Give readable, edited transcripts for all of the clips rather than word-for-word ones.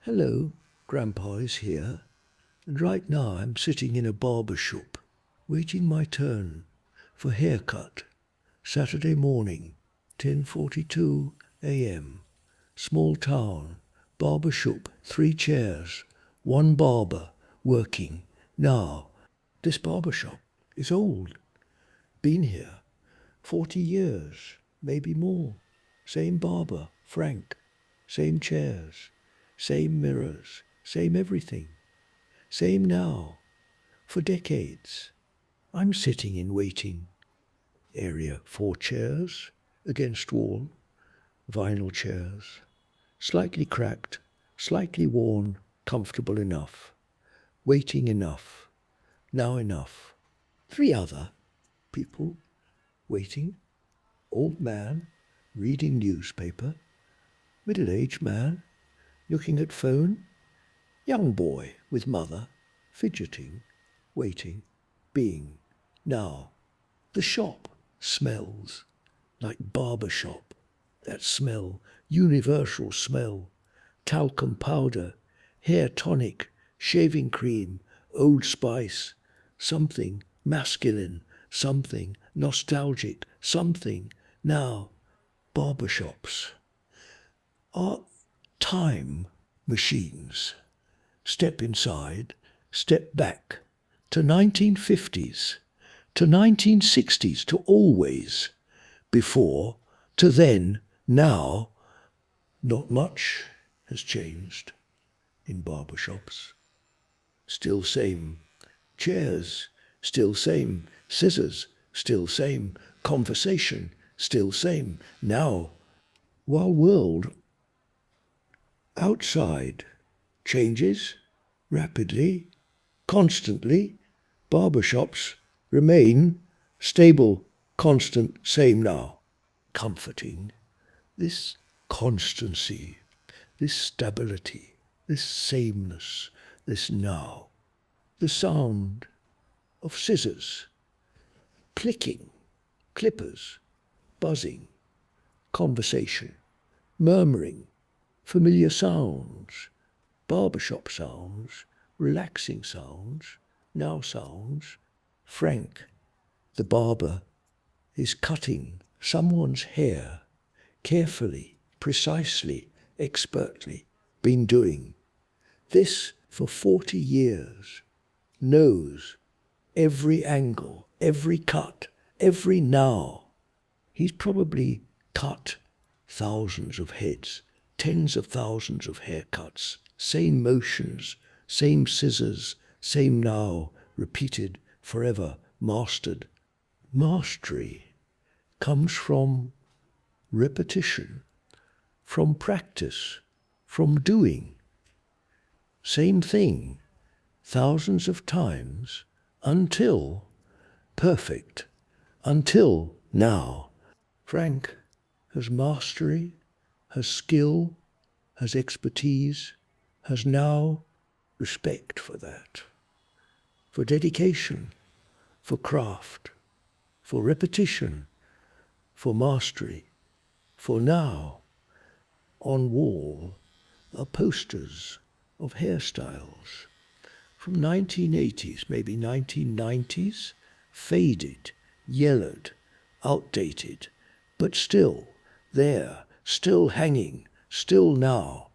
Hello, Grandpa is here, and right now I'm sitting in a barbershop, waiting my turn for haircut. Saturday morning, 10:42 a.m. Small town, barbershop, 3 chairs, one barber, working. Now, this barbershop is old. Been here 40 years, maybe more. Same barber, Frank. Same chairs, same mirrors, same everything. Same now, for decades. I'm sitting in waiting area, 4 chairs against wall, vinyl chairs, slightly cracked, slightly worn, comfortable enough. Waiting enough, now enough. 3 other people waiting. Old man reading newspaper, middle-aged man looking at phone, young boy with mother fidgeting, waiting, being. Now, the shop smells like barbershop. That smell, universal smell, talcum powder, hair tonic, shaving cream, Old Spice, something masculine, something nostalgic, something. Now, barbershops are time machines. Step inside, step back to 1950s, to 1960s, to always, before, to then, now. Not much has changed in barbershops. Still same. Chairs, still same. Scissors, still same. Conversation, still same. Now, while world outside changes rapidly, constantly, barbershops remain stable, constant, same now. Comforting. This constancy, this stability, this sameness, this now. The sound of scissors, clicking, clippers, buzzing, conversation, murmuring, familiar sounds, barbershop sounds, relaxing sounds, now sounds. Frank, the barber, is cutting someone's hair, carefully, precisely, expertly, been doing this for 40 years, knows every angle, every cut, every now. He's probably cut thousands of heads, tens of thousands of haircuts, same motions, same scissors, same now, repeated forever, mastered. Mastery comes from repetition, from practice, from doing. Same thing, thousands of times, until perfect, until now. Frank has mastery, has skill, has expertise, has now respect for that, for dedication, for craft, for repetition, for mastery, for now. On wall are posters of hairstyles from 1980s, maybe 1990s, faded, yellowed, outdated, but still there, still hanging, still now.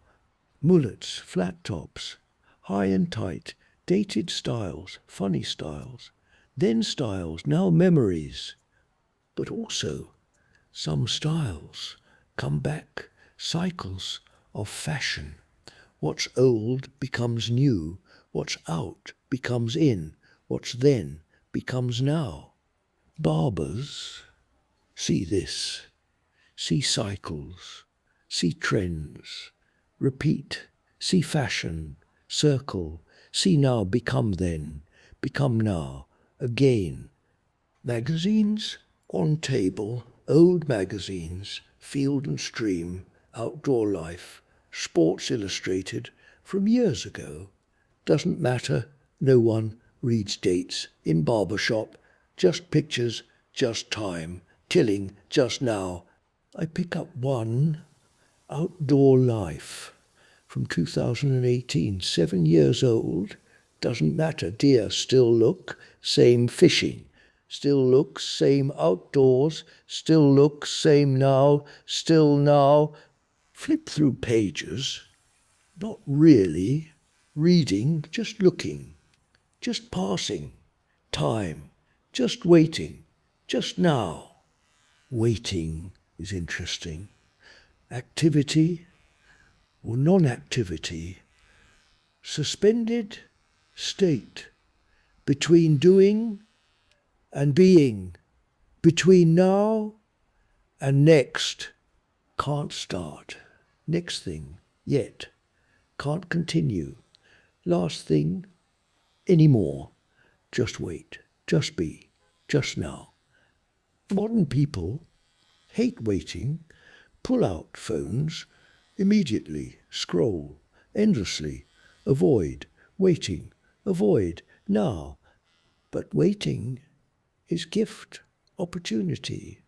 Mullets, flat tops, high and tight, dated styles, funny styles, then styles, now memories. But also some styles come back, cycles of fashion. What's old becomes new, what's out becomes in, what's then becomes now. Barbers see this, see cycles, see trends, repeat, see fashion, circle, see now become then, become now, again. Magazines on table, old magazines, Field and Stream, Outdoor Life, Sports Illustrated, from years ago. Doesn't matter, no one reads dates in barbershop, just pictures, just time, tilling, just now. I pick up one, Outdoor Life, from 2018, 7 years old. Doesn't matter, dear, still look, same fishing. Still look, same outdoors. Still look, same now, still now. Flip through pages, not really reading, just looking, just passing. Time, just waiting, just now. Waiting is interesting. Activity or non-activity. Suspended state between doing and being, between now and next. Can't start. Next thing, yet. Can't continue. Last thing, anymore. Just wait. Just be. Just now. Modern people hate waiting, pull out phones, immediately scroll, endlessly, avoid, waiting, avoid, now. But waiting is gift, opportunity,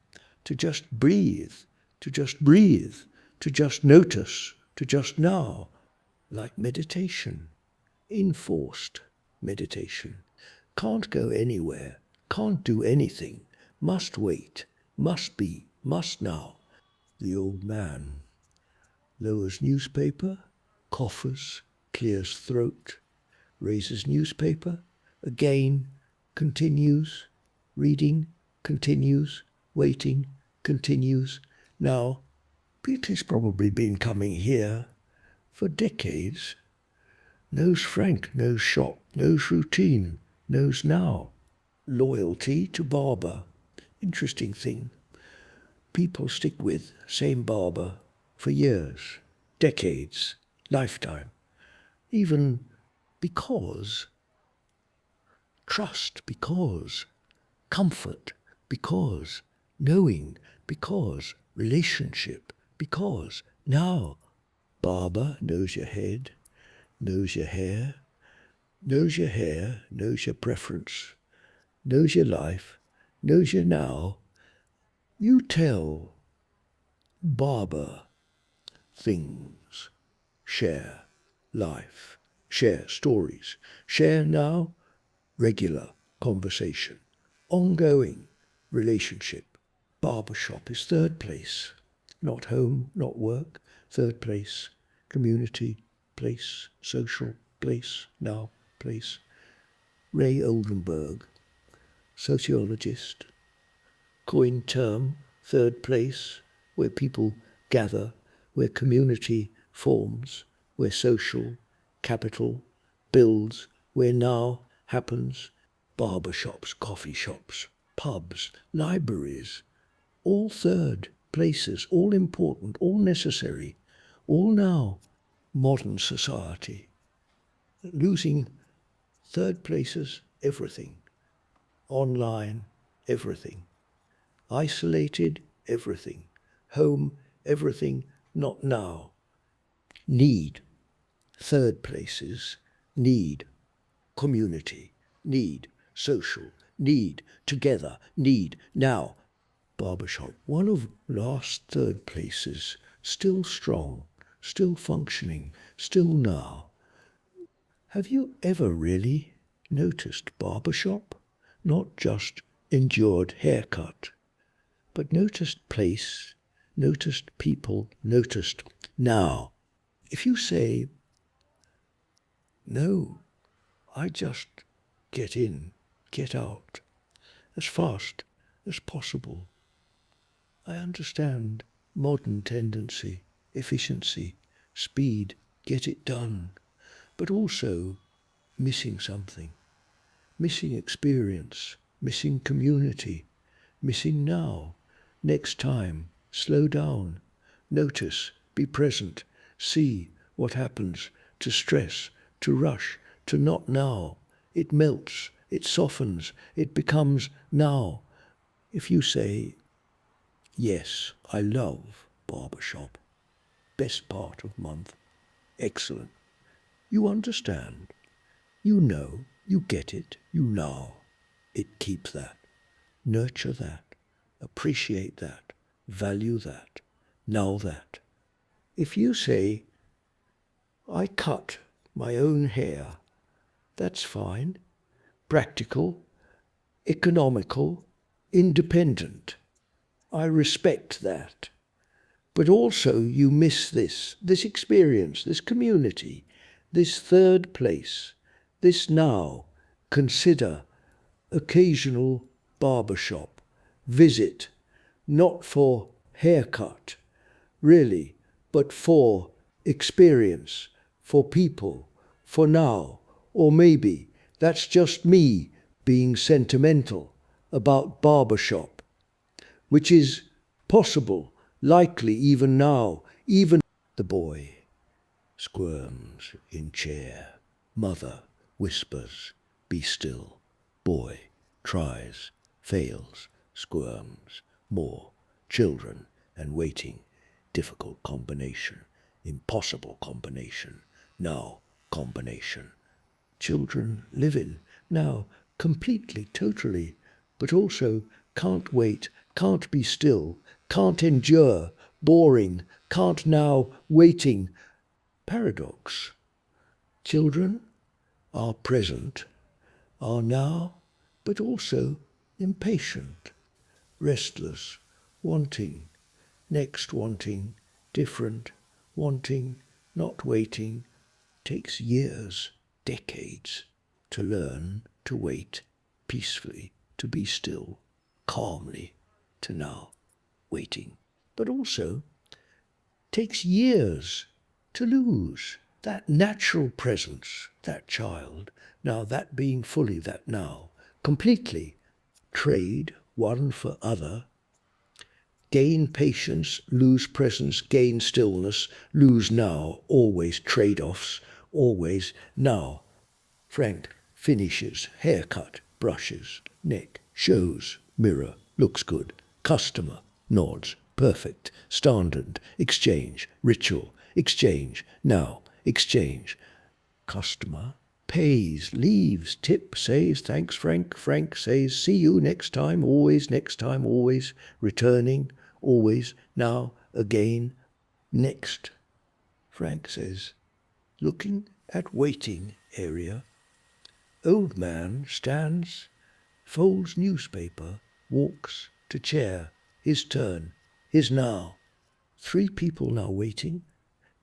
to just breathe, to just breathe, to just notice, to just now, like meditation, enforced meditation. Can't go anywhere, can't do anything, must wait, must be, must now. The old man lowers newspaper, coughs, clears throat, raises newspaper, again, continues, reading, continues, waiting, continues. Now, Peter's probably been coming here for decades. Knows Frank, knows shop, knows routine, knows now. Loyalty to barber. Interesting thing. People stick with same barber for years, decades, lifetime. Even because trust, because comfort, because knowing, because relationship, because now. Barber knows your head, knows your hair, knows your hair, knows your preference, knows your life, knows your now. You tell barber things, share life, share stories, share now, regular conversation, ongoing relationship. Barbershop is third place, not home, not work, third place, community, place, social, place, now, place. Ray Oldenburg, sociologist, coined term, third place, where people gather, where community forms, where social capital builds, where now happens. Barbershops, coffee shops, pubs, libraries, all third places, all important, all necessary, all now. Modern society, losing third places, everything. Online, everything. Isolated, everything. Home, everything, not now. Need, third places, need, community, need, social, need, together, need, now. Barbershop, one of last third places, still strong, still functioning, still now. Have you ever really noticed barbershop? Not just endured haircut, but noticed place, noticed people, noticed now. If you say, no, I just get in, get out, as fast as possible. I understand modern tendency, efficiency, speed, get it done, but also missing something, missing experience, missing community, missing now, next time, slow down, notice, be present, see what happens, to stress, to rush, to not now. It melts, it softens, it becomes now. If you say, yes, I love barbershop, best part of month, excellent, you understand, you know, you get it, you know, it keeps that, nurture that, appreciate that, value that, now that. If you say, I cut my own hair. That's fine. Practical, economical, independent. I respect that. But also you miss this experience, this community, this third place, this now. Consider occasional barbershop, visit, not for haircut, really, but for experience, for people, for now. Or maybe that's just me being sentimental about barbershop, which is possible, likely even now, even the boy squirms in chair. Mother whispers, be still. Boy tries, fails, squirms, more. Children and waiting. Difficult combination. Impossible combination. Now combination. Children live in. Now completely, totally. But also can't wait, can't be still, can't endure, boring, can't now, waiting. Paradox. Children are present, are now, but also impatient, restless, wanting, next wanting, different, wanting, not waiting, takes years, decades to learn to wait peacefully, to be still, calmly, to now, waiting, but also takes years to lose that natural presence, that child, now that being fully that now, completely, trade one for other, gain patience, lose presence, gain stillness, lose now, always trade-offs, always now. Frank finishes, haircut, brushes, neck, shows, mirror, looks good, customer, nods, perfect, standard, exchange, ritual, exchange, now, exchange, customer, pays, leaves, tip, says, thanks Frank, Frank says, see you next time, always, returning, always, now, again, next. Frank says, looking at waiting area. Old man stands, folds newspaper, walks to chair, his turn, his now. 3 people now waiting.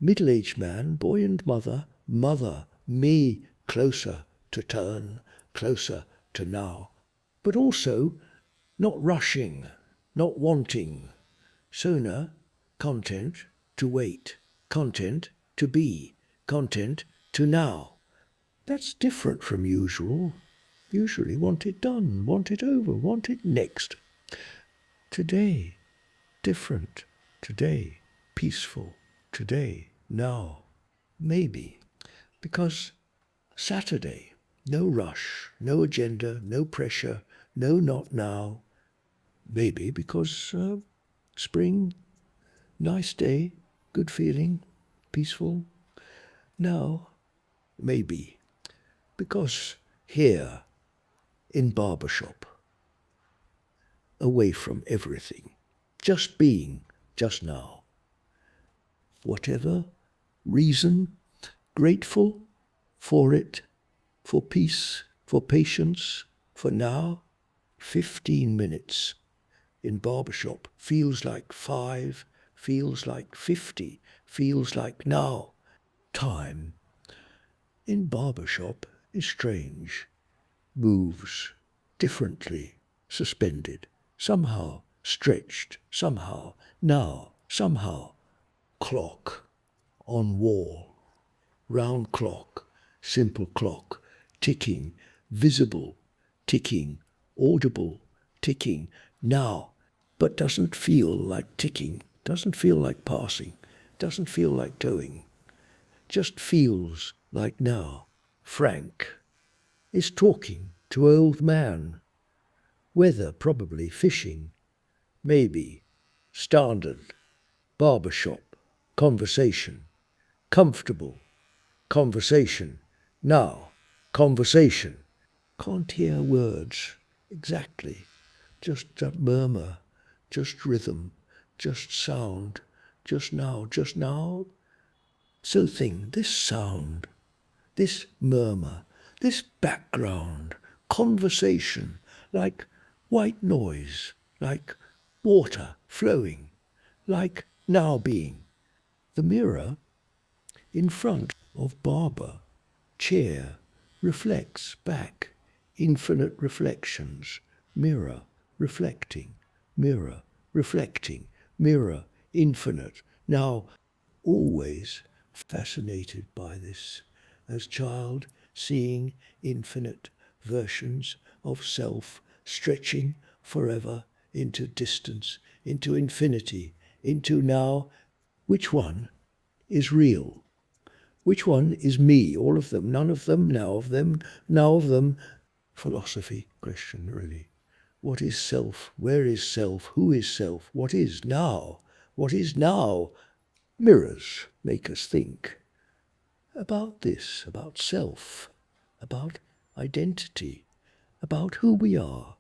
Middle-aged man, boy and mother, mother, me, closer to turn, closer to now. But also not rushing, not wanting. Sooner, content to wait, content to be, content to now. That's different from usual. Usually want it done, want it over, want it next. Today, different. Today, peaceful. Today, now. Maybe. Because Saturday, no rush, no agenda, no pressure, no not now. Maybe because spring, nice day, good feeling, peaceful. Now, maybe. Because here, in Barbershop, away from everything, just being, just now. Whatever reason, grateful for it, for peace, for patience, for now. 15 minutes in Barbershop feels like 5, feels like 50, feels like now. Time in Barbershop is strange, moves differently, suspended, somehow stretched, somehow now, somehow. Clock on wall, round clock, simple clock, ticking, visible, ticking, audible, ticking, now, but doesn't feel like ticking, doesn't feel like passing, doesn't feel like going, just feels like now. Frank is talking to old man. Weather probably fishing, maybe, standard, barbershop, conversation, comfortable, conversation, now, conversation. Can't hear words exactly, just a murmur, just rhythm, just sound, just now, So think, this sound, this murmur, this background, conversation, like white noise, like water flowing, like now being. The mirror in front of Barber, chair, reflects back, infinite reflections, mirror, reflecting, mirror, reflecting, mirror, infinite. Now, always fascinated by this, as child, seeing infinite versions of self stretching forever into distance, into infinity, into now. Which one is real? Which one is me? All of them, none of them, now of them, now of them. Philosophy question, really. What is self? Where is self? Who is self? What is now? What is now? Mirrors make us think about this, about self, about identity, about who we are,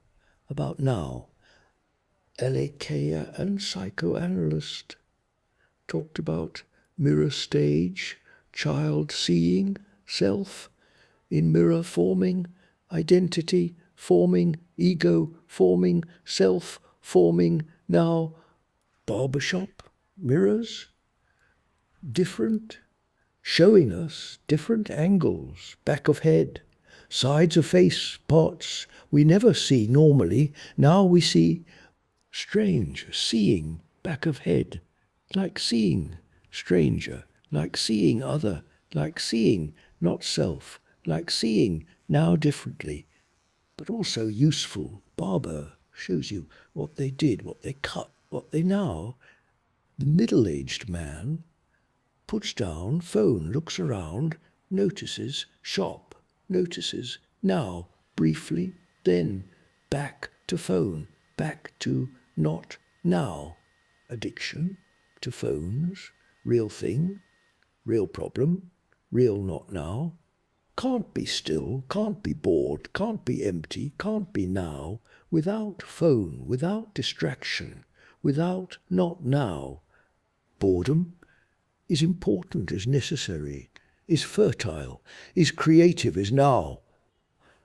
about now. Aletheia and psychoanalyst talked about mirror stage, child seeing self, in mirror forming, identity forming, ego forming, self forming now. Barbershop, mirrors, different, showing us different angles, back of head, sides of face, parts we never see normally. Now we see strange, seeing back of head, like seeing stranger, like seeing other, like seeing not self, like seeing now differently, but also useful. Barber shows you what they did, what they cut, what they now. The middle-aged man puts down phone, looks around, notices shop, notices now, briefly, then back to phone, back to not now. Addiction to phones, real thing, real problem, real not now. Can't be still, can't be bored, can't be empty, can't be now, without phone, without distraction, without not now. Boredom is important, is necessary, is fertile, is creative, is now.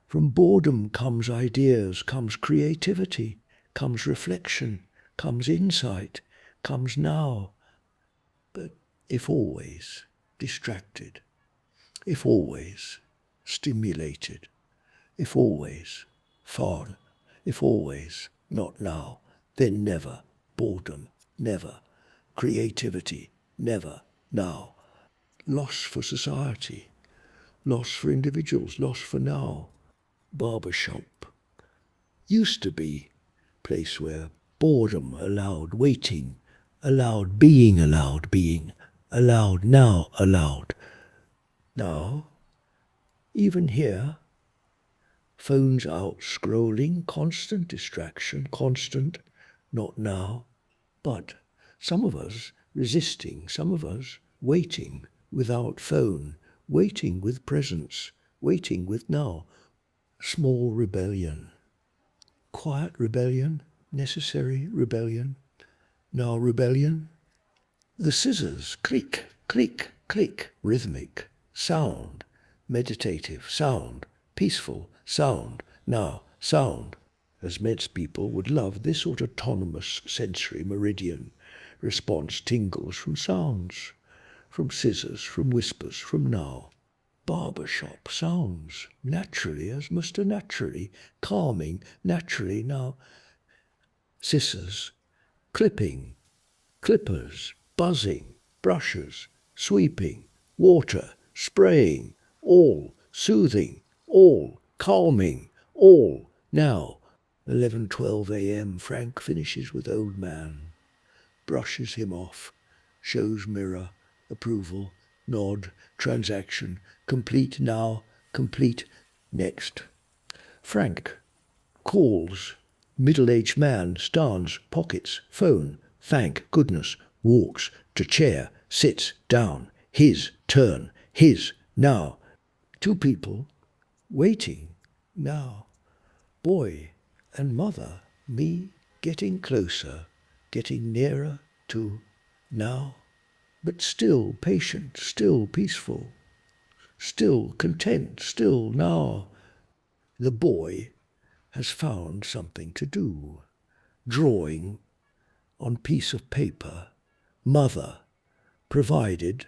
From boredom comes ideas, comes creativity, comes reflection, comes insight, comes now. But if always distracted, if always stimulated, if always far, if always not now, then never boredom, never creativity, never now. Loss for society, loss for individuals, loss for now. Barbershop used to be a place where boredom allowed waiting, allowed being, allowed now, allowed. Now, even here, phones out, scrolling, constant distraction, constant, not now. But some of us resisting, some of us waiting without phone, waiting with presence, waiting with now. Small rebellion, quiet rebellion, necessary rebellion, now rebellion. The scissors, click, click, click, rhythmic, sound, meditative, sound, peaceful, sound, now, sound. As meds people would love this autonomous sensory meridian. Response tingles from sounds, from scissors, from whispers, from now. Barbershop sounds, naturally, as Mr. Naturally, calming, naturally now. Scissors, clipping, clippers, buzzing, brushes, sweeping, water, spraying, all, soothing, all, calming, all, now. 11:12 a.m. Frank finishes with old man, brushes him off, shows mirror, approval, nod, transaction, complete now, complete next. Frank calls, middle-aged man, stands, pockets, phone, thank goodness, walks to chair, sits down, his turn, his, now. Two people waiting, now. Boy and mother, me getting closer, getting nearer to now. but still patient, still peaceful, still content, still now. The boy has found something to do, drawing on piece of paper, mother, provided,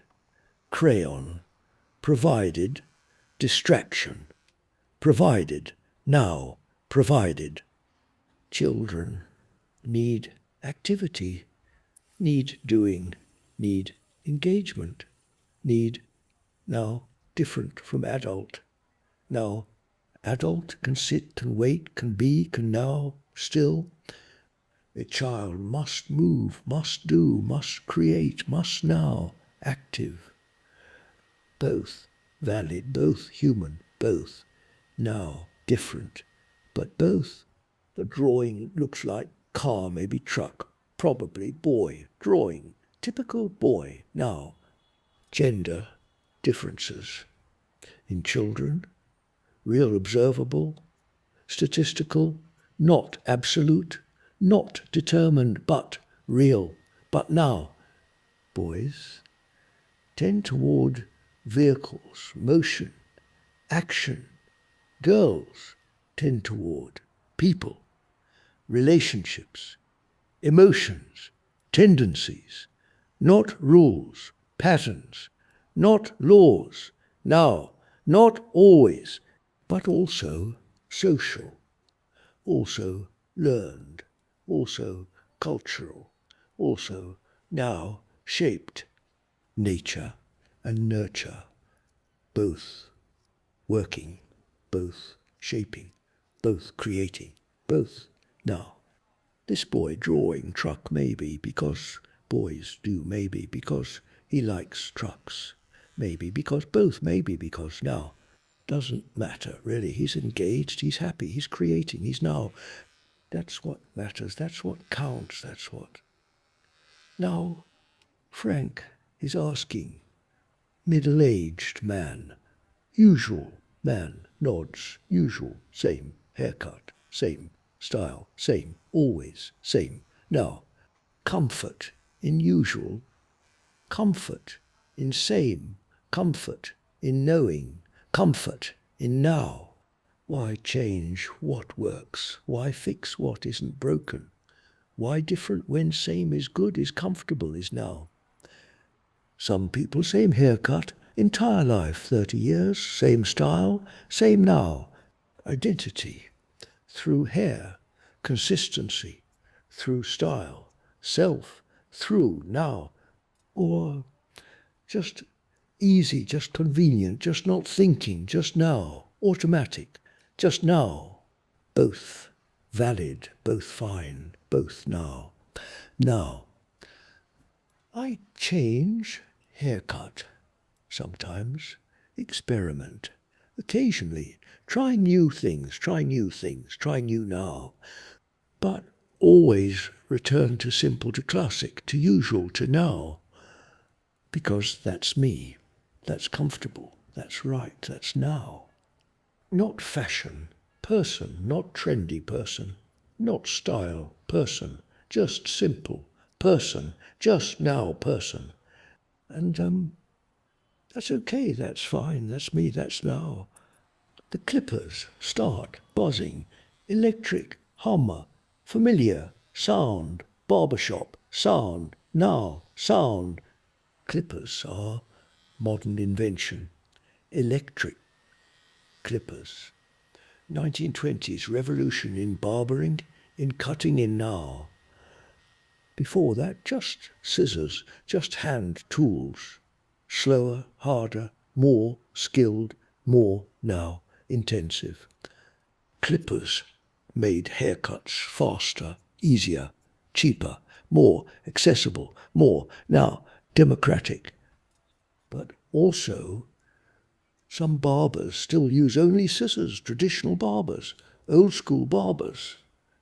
crayon, provided, distraction, provided, now, provided. Children need activity, need doing, need engagement, need now different from adult. Now adult can sit, can wait, can be, can now, still. A child must move, must do, must create, must now, active. Both valid, both human, both now different, but both. The drawing looks like car, maybe truck, probably boy, drawing, typical boy, now. Gender differences in children, real observable, statistical, not absolute, not determined, but real, but now. Boys tend toward vehicles, motion, action. Girls tend toward people, relationships, emotions, tendencies, not rules, patterns, not laws, now, not always, but also social, also learned, also cultural, also now shaped, nature and nurture, both working, both shaping, both creating, both now. This boy drawing truck maybe because boys do, maybe because he likes trucks, maybe because both, maybe because now. Doesn't matter really. He's engaged, he's happy, he's creating, he's now. That's what matters, that's what counts, that's what. Now Frank is asking, middle-aged man, usual man, nods, usual, same haircut, same style, same, always, same. Now, comfort in usual, comfort in same, comfort in knowing, comfort in now. Why change what works? Why fix what isn't broken? Why different when same is good, is comfortable, is now? Some people, same haircut, entire life, 30 years, same style, same now. Identity through hair, consistency through style, self through now, or just easy, just convenient, just not thinking, just now, automatic, just now. Both valid, both fine, both now. Now, I change haircut sometimes, experiment, occasionally, try new things, try new now, but always return to simple, to classic, to usual, to now, because that's me, that's comfortable, that's right, that's now. Not fashion, person, not trendy person, not style, person, just simple, person, just now person. And that's okay, that's fine, that's me, that's now. The clippers start buzzing, electric, hummer, familiar, sound, barbershop, sound, now, sound. Clippers are modern invention. Electric clippers. 1920s revolution in barbering, in cutting in now. Before that, just scissors, just hand tools. Slower, harder, more skilled, more now intensive. Clippers made haircuts faster, easier, cheaper, more accessible, more now democratic. But also, some barbers still use only scissors, traditional barbers, old school barbers.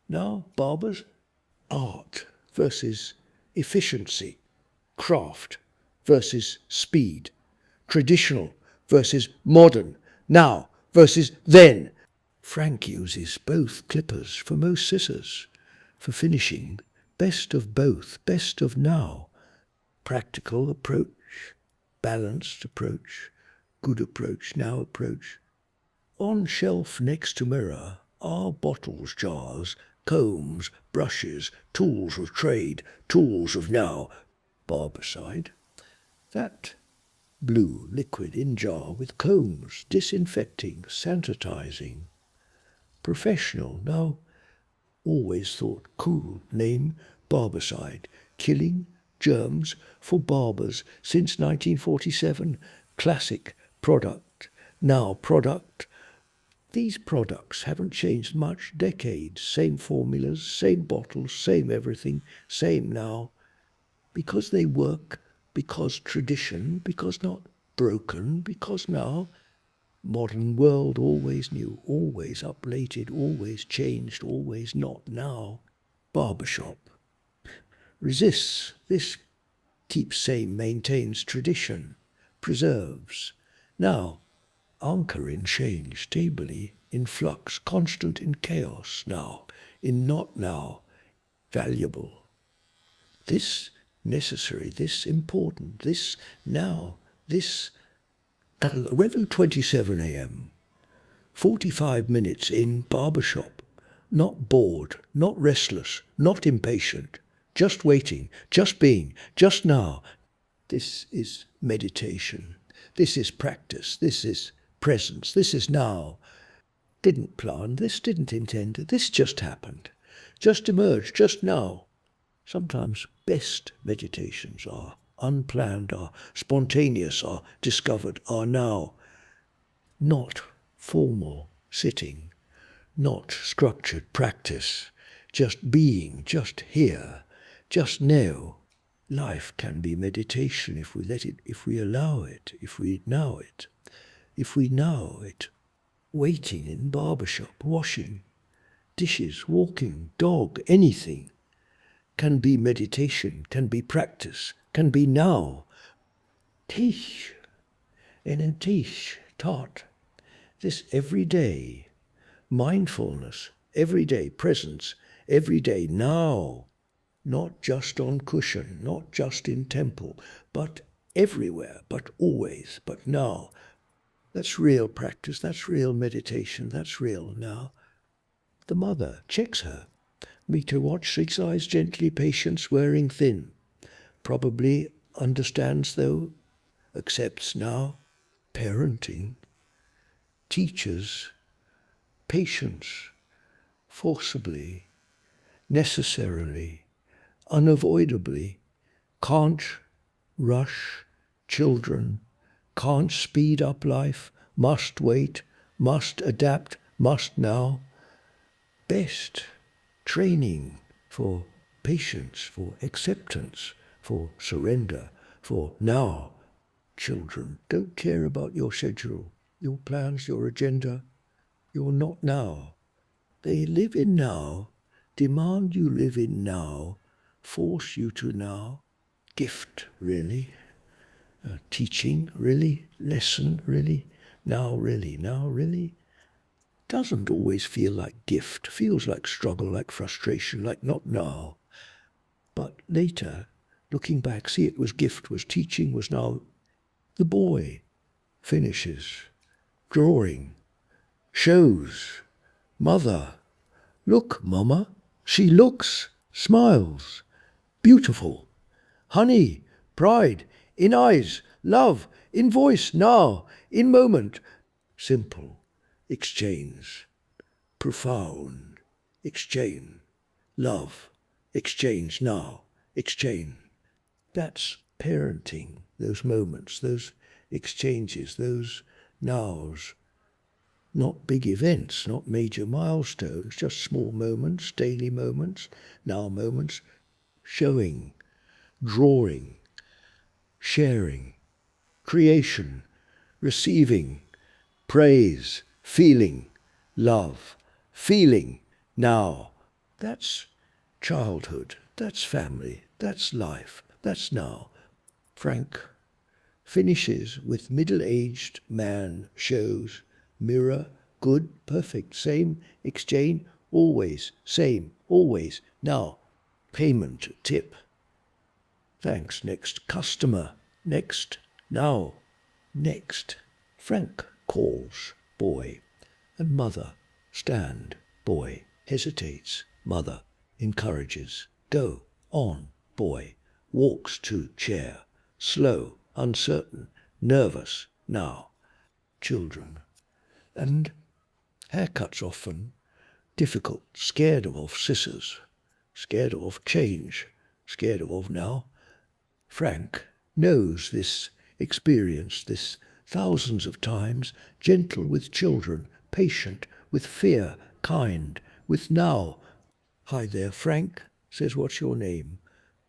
Now, barbers, art versus efficiency, craft versus speed, traditional versus modern, now versus then. Frank uses both clippers for most scissors, for finishing, best of both, best of now, practical approach, balanced approach, good approach, now approach. On shelf next to mirror are bottles, jars, combs, brushes, tools of trade, tools of now, Barberside. That blue liquid in jar with combs, disinfecting, sanitizing. Professional, now always thought cool name, Barberside, killing germs for barbers since 1947. Classic product, now product. These products haven't changed much, decades, same formulas, same bottles, same everything, same now. Because they work, because tradition, because not broken, because now modern world always new, always uplated, always changed, always not now. Barbershop resists. This keeps same, maintains tradition, preserves. Now, anchor in change, stably, in flux, constant in chaos now, in not now, valuable. This necessary, this important, this now, this 11:27 a.m. 45 minutes in Barbershop. Not bored, not restless, not impatient, just waiting, just being, just now. This is meditation. This is practice. This is presence. This is now. Didn't plan this, didn't intend it. This just happened. Just emerged, just now. Sometimes best meditations are unplanned, are spontaneous, are discovered, are now. Not formal sitting, not structured practice, just being, just here, just now. Life can be meditation if we let it, if we allow it, if we know it, if we know it. Waiting in barbershop, washing, dishes, walking, dog, anything can be meditation, can be practice, can be now. Teach, and teach, taught. This everyday mindfulness, everyday presence, everyday now. Not just on cushion, not just in temple, but everywhere, but always, but now. That's real practice, that's real meditation, that's real now. The mother checks her. Meet her watch, 6 eyes gently, patience wearing thin. Probably understands though, accepts now, parenting. Teaches, patience, forcibly, necessarily, unavoidably, can't rush children, can't speed up life, must wait, must adapt, must now. Best training for patience, for acceptance, for surrender, for now. Children don't care about your schedule, your plans, your agenda. You're not now. They live in now, demand you live in now, force you to now. Gift, really. Teaching, really. Lesson, really. Now, really. Now, really. Doesn't always feel like gift. Feels like struggle, like frustration, like not now. But later, looking back, see it was gift, was teaching, was now. The boy finishes, drawing, shows, mother. Look, mama, she looks, smiles, beautiful. Honey, pride, in eyes, love, in voice, now, in moment. Simple, exchange, profound, exchange, love, exchange, now, exchange. That's parenting, those moments, those exchanges, those nows. Not big events, not major milestones, just small moments, daily moments, now moments, showing, drawing, sharing, creation, receiving, praise, feeling, love, feeling, now. That's childhood, that's family, that's life, that's now. Frank finishes with middle-aged man shows, mirror, good, perfect, same, exchange, always, same, always, now, payment, tip. Thanks. Next customer. Next. Now. Next. Frank calls. Boy. And mother. Stand. Boy. Hesitates. Mother. Encourages. Go. On. Boy. Walks to chair. Slow. Uncertain. Nervous. Now. Children. And haircuts often. Difficult. Scared of scissors. Scared of change. Scared of now. Frank knows this, experienced this thousands of times, gentle with children, patient, with fear, kind, with now. Hi there, Frank, says, what's your name?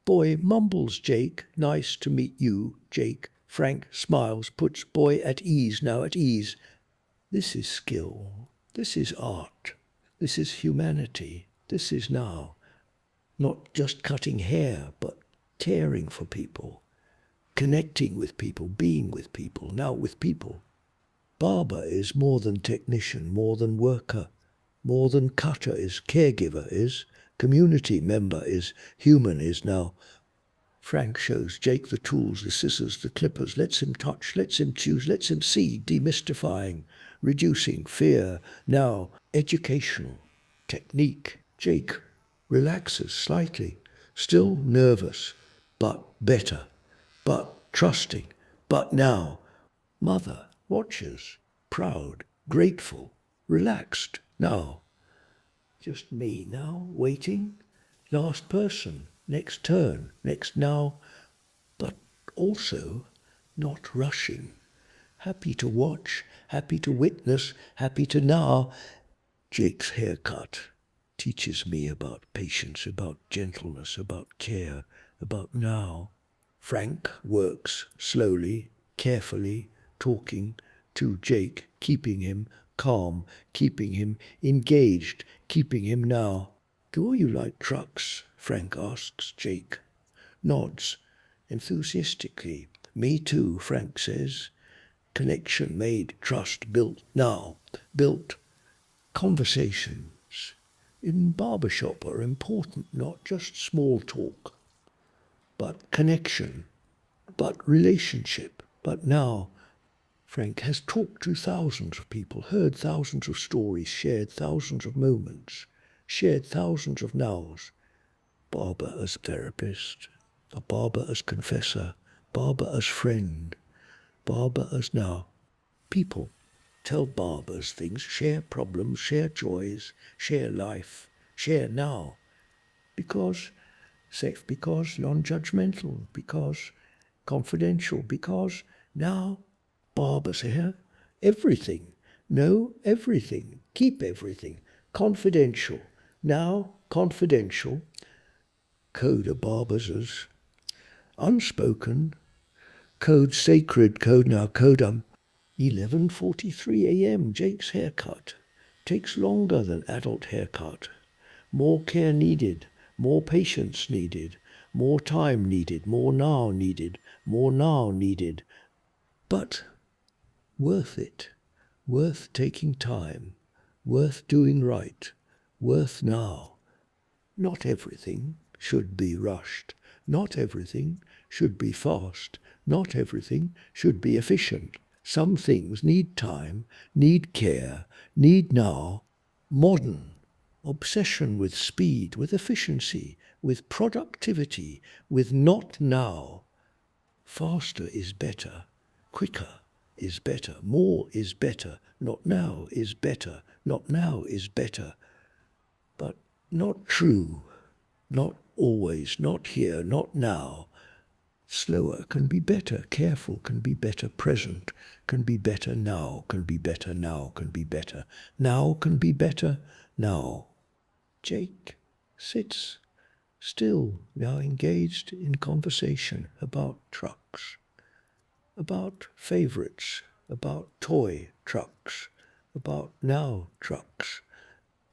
Boy mumbles, Jake, nice to meet you, Jake. Frank smiles, puts boy at ease, now at ease. This is skill, this is art, this is humanity, this is now. Not just cutting hair, but caring for people, connecting with people, being with people, now with people. Barber is more than technician, more than worker, more than cutter is, caregiver is, community member is, human is now. Frank shows Jake the tools, the scissors, the clippers, lets him touch, lets him choose, lets him see, demystifying, reducing fear, now educational, technique. Jake relaxes slightly, still nervous, but better, but trusting, but now. Mother watches, proud, grateful, relaxed, now. Just me now, waiting, last person, next turn, next now, but also not rushing. Happy to watch, happy to witness, happy to now. Jake's haircut teaches me about patience, about gentleness, about care, about now. Frank works slowly, carefully, talking to Jake, keeping him calm, keeping him engaged, keeping him now. Do you like trucks? Frank asks Jake. Nods enthusiastically. Me too, Frank says. Connection made, trust built now, built. Conversations in Barbershop are important, not just small talk, but connection, but relationship. But now, Frank has talked to thousands of people, heard thousands of stories, shared thousands of moments, shared thousands of nows. Barber as therapist, a barber as confessor, barber as friend, barber as now. People tell barbers things, share problems, share joys, share life, share now. Because safe, because non-judgmental, because confidential, because now barbers here, everything, know everything, keep everything, confidential, now confidential. Code of barbers as unspoken, code sacred, code now, code 11:43 a.m. Jake's haircut takes longer than adult haircut. More care needed, more patience needed, more time needed, more now needed, more now needed. But worth it, worth taking time, worth doing right, worth now. Not everything should be rushed. Not everything should be fast. Not everything should be efficient. Some things need time, need care, need now. Modern obsession with speed, with efficiency, with productivity, with not now. Faster is better, quicker is better, more is better, not now is better, not now is better. But not true, not always, not here, not now. Slower can be better, careful can be better, present can be better, now can be better, now can be better, now can be better, now. Jake sits still, now engaged in conversation about trucks, about favourites, about toy trucks, about now trucks.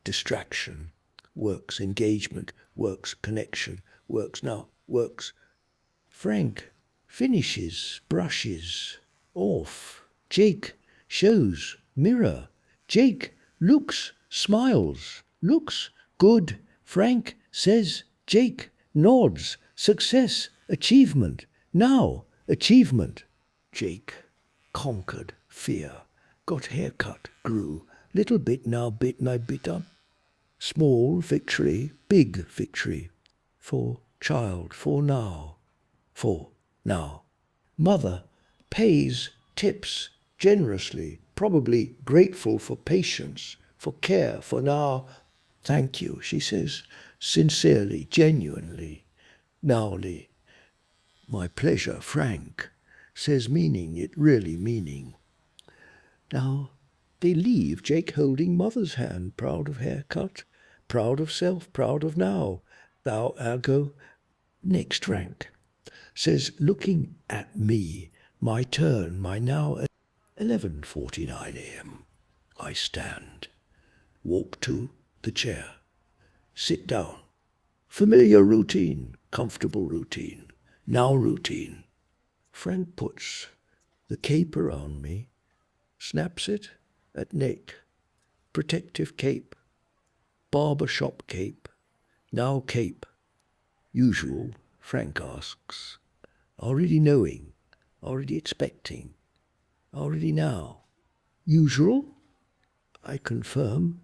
Distraction, works engagement, works connection, works now, works. Frank finishes, brushes, off. Jake shows, mirror. Jake looks, smiles, looks good. Frank says, Jake nods, success, Achievement. Now. Achievement. Jake conquered fear. Got haircut. Grew. Little bit now, bit and I bit up. Small victory. Big victory. For child. For now. For now. Mother pays tips generously, probably grateful for patience, for care, for now. Thank you, she says, sincerely, genuinely, nowly. My pleasure, Frank, says meaning it really meaning. Now they leave, Jake holding mother's hand, proud of haircut, proud of self, proud of now. Thou ergo, next Frank, says looking at me, my turn, my now at 11:49 a.m. I stand, walk to the chair, sit down. Familiar routine, comfortable routine, now routine. Frank puts the cape around me, snaps it at neck, protective cape, barbershop cape, now cape. Usual, Frank asks, already knowing, already expecting, already now. Usual? I confirm,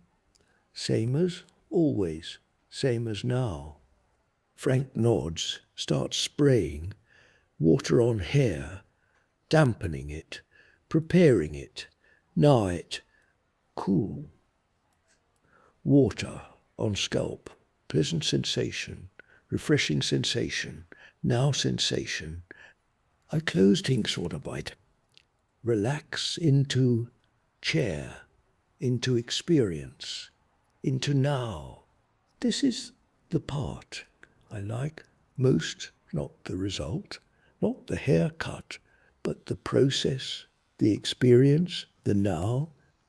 same as always, same as now. Frank nods, starts spraying, water on hair, dampening it, preparing it, now it, cool. Water on scalp, pleasant sensation, refreshing sensation, now sensation. I closed Hinkswaterbite. Relax into chair, into experience, into now. This is the part I like most, not the result, not the haircut, but the process, the experience, the now,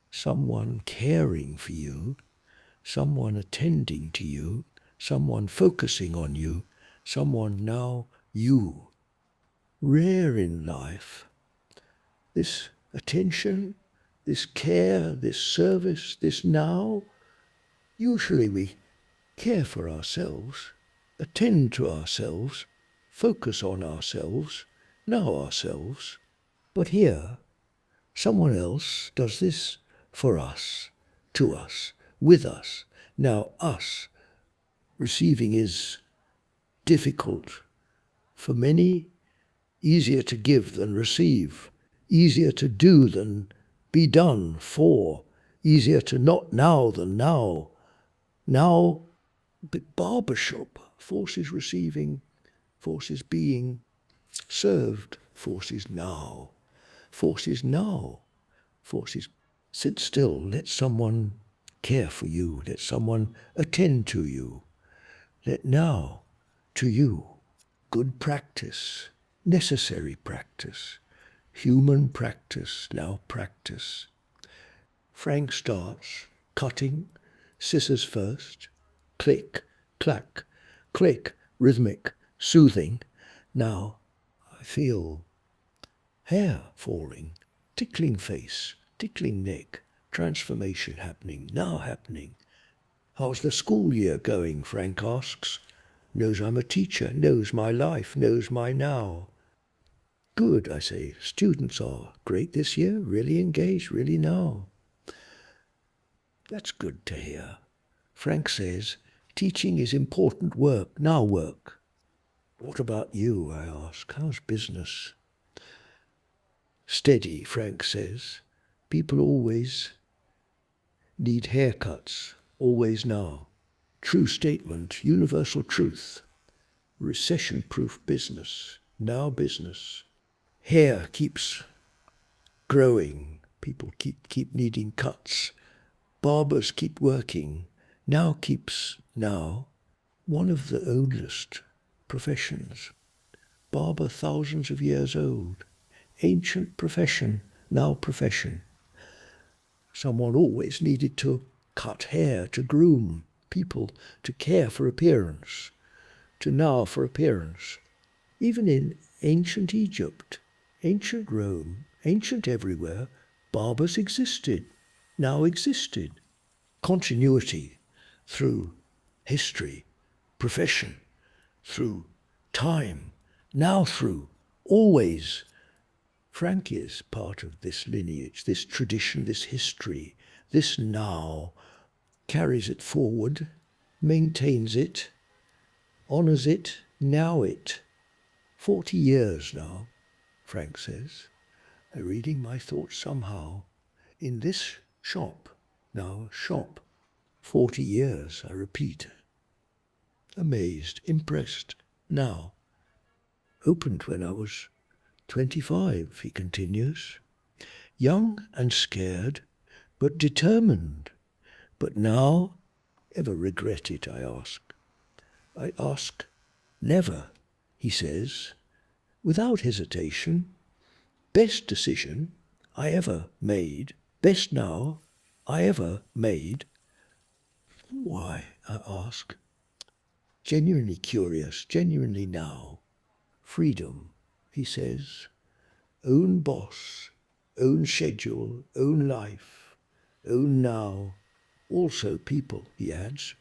someone caring for you, someone attending to you, someone focusing on you, someone now you. Rare in life. This attention, this care, this service, this now, usually we care for ourselves, attend to ourselves, focus on ourselves, know ourselves. But here, someone else does this for us, to us, with us. Now us, receiving is difficult. For many, easier to give than receive, easier to do than be done for, easier to not now than now. Now, but barbershop forces receiving, forces being served, forces now, forces now, forces sit still, let someone care for you, let someone attend to you, let now to you. Good practice, necessary practice, human practice, now practice. Frank starts cutting, scissors first, click, clack, click, rhythmic, soothing. Now I feel hair falling, tickling face, tickling neck, transformation happening, now happening. How's the school year going, Frank asks. Knows I'm a teacher, knows my life, knows my now. Good, I say. Students are great this year, really engaged, really now. That's good to hear. Frank says, teaching is important work, now work. What about you, I ask. How's business? Steady, Frank says. People always need haircuts, always now. True statement, universal truth. Recession-proof business, now business. Hair keeps growing. People keep needing cuts. Barbers keep working. Now keeps now. One of the oldest professions. Barber thousands of years old. Ancient profession, now profession. Someone always needed to cut hair, to groom people, to care for appearance, to now for appearance. Even in ancient Egypt, ancient Rome, ancient everywhere, barbers existed, now existed. Continuity through history, profession, through time, now through, always. Frank is part of this lineage, this tradition, this history, this now, carries it forward, maintains it, honours it, now it. 40 years now, Frank says, reading my thoughts somehow, in this shop, now shop. 40 years, I repeat. Amazed, impressed, now. Opened when I was 25, he continues. Young and scared, but determined. But now, ever regret it, I ask. I ask, never, he says, without hesitation. Best decision I ever made, best now I ever made. Why, I ask. Genuinely curious, genuinely now. Freedom, he says. Own boss, own schedule, own life, own now. Also people, he adds.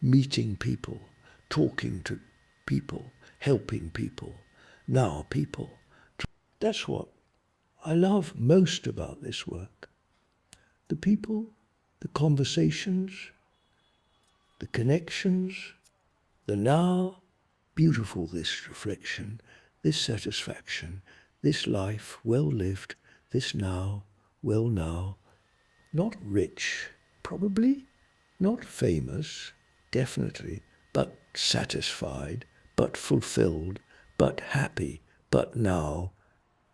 Meeting people, talking to people, helping people. Now people. That's what I love most about this work. The people, the conversations, the connections, the now. Beautiful this reflection, this satisfaction, this life well lived, this now, well now. Not rich, probably, not famous, definitely, but satisfied, but fulfilled, but happy, but now.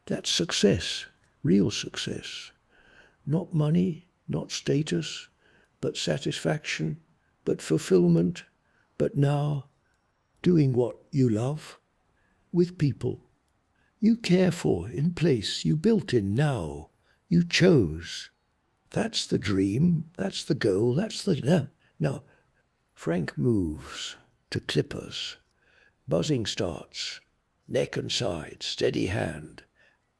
That's success, real success. Not money, not status, but satisfaction, but fulfillment, but now. Doing what you love, with people you care for, in place you built in now, you chose. That's the dream, that's the goal, that's the... Now, Frank moves to clippers. Buzzing starts, neck and side, steady hand.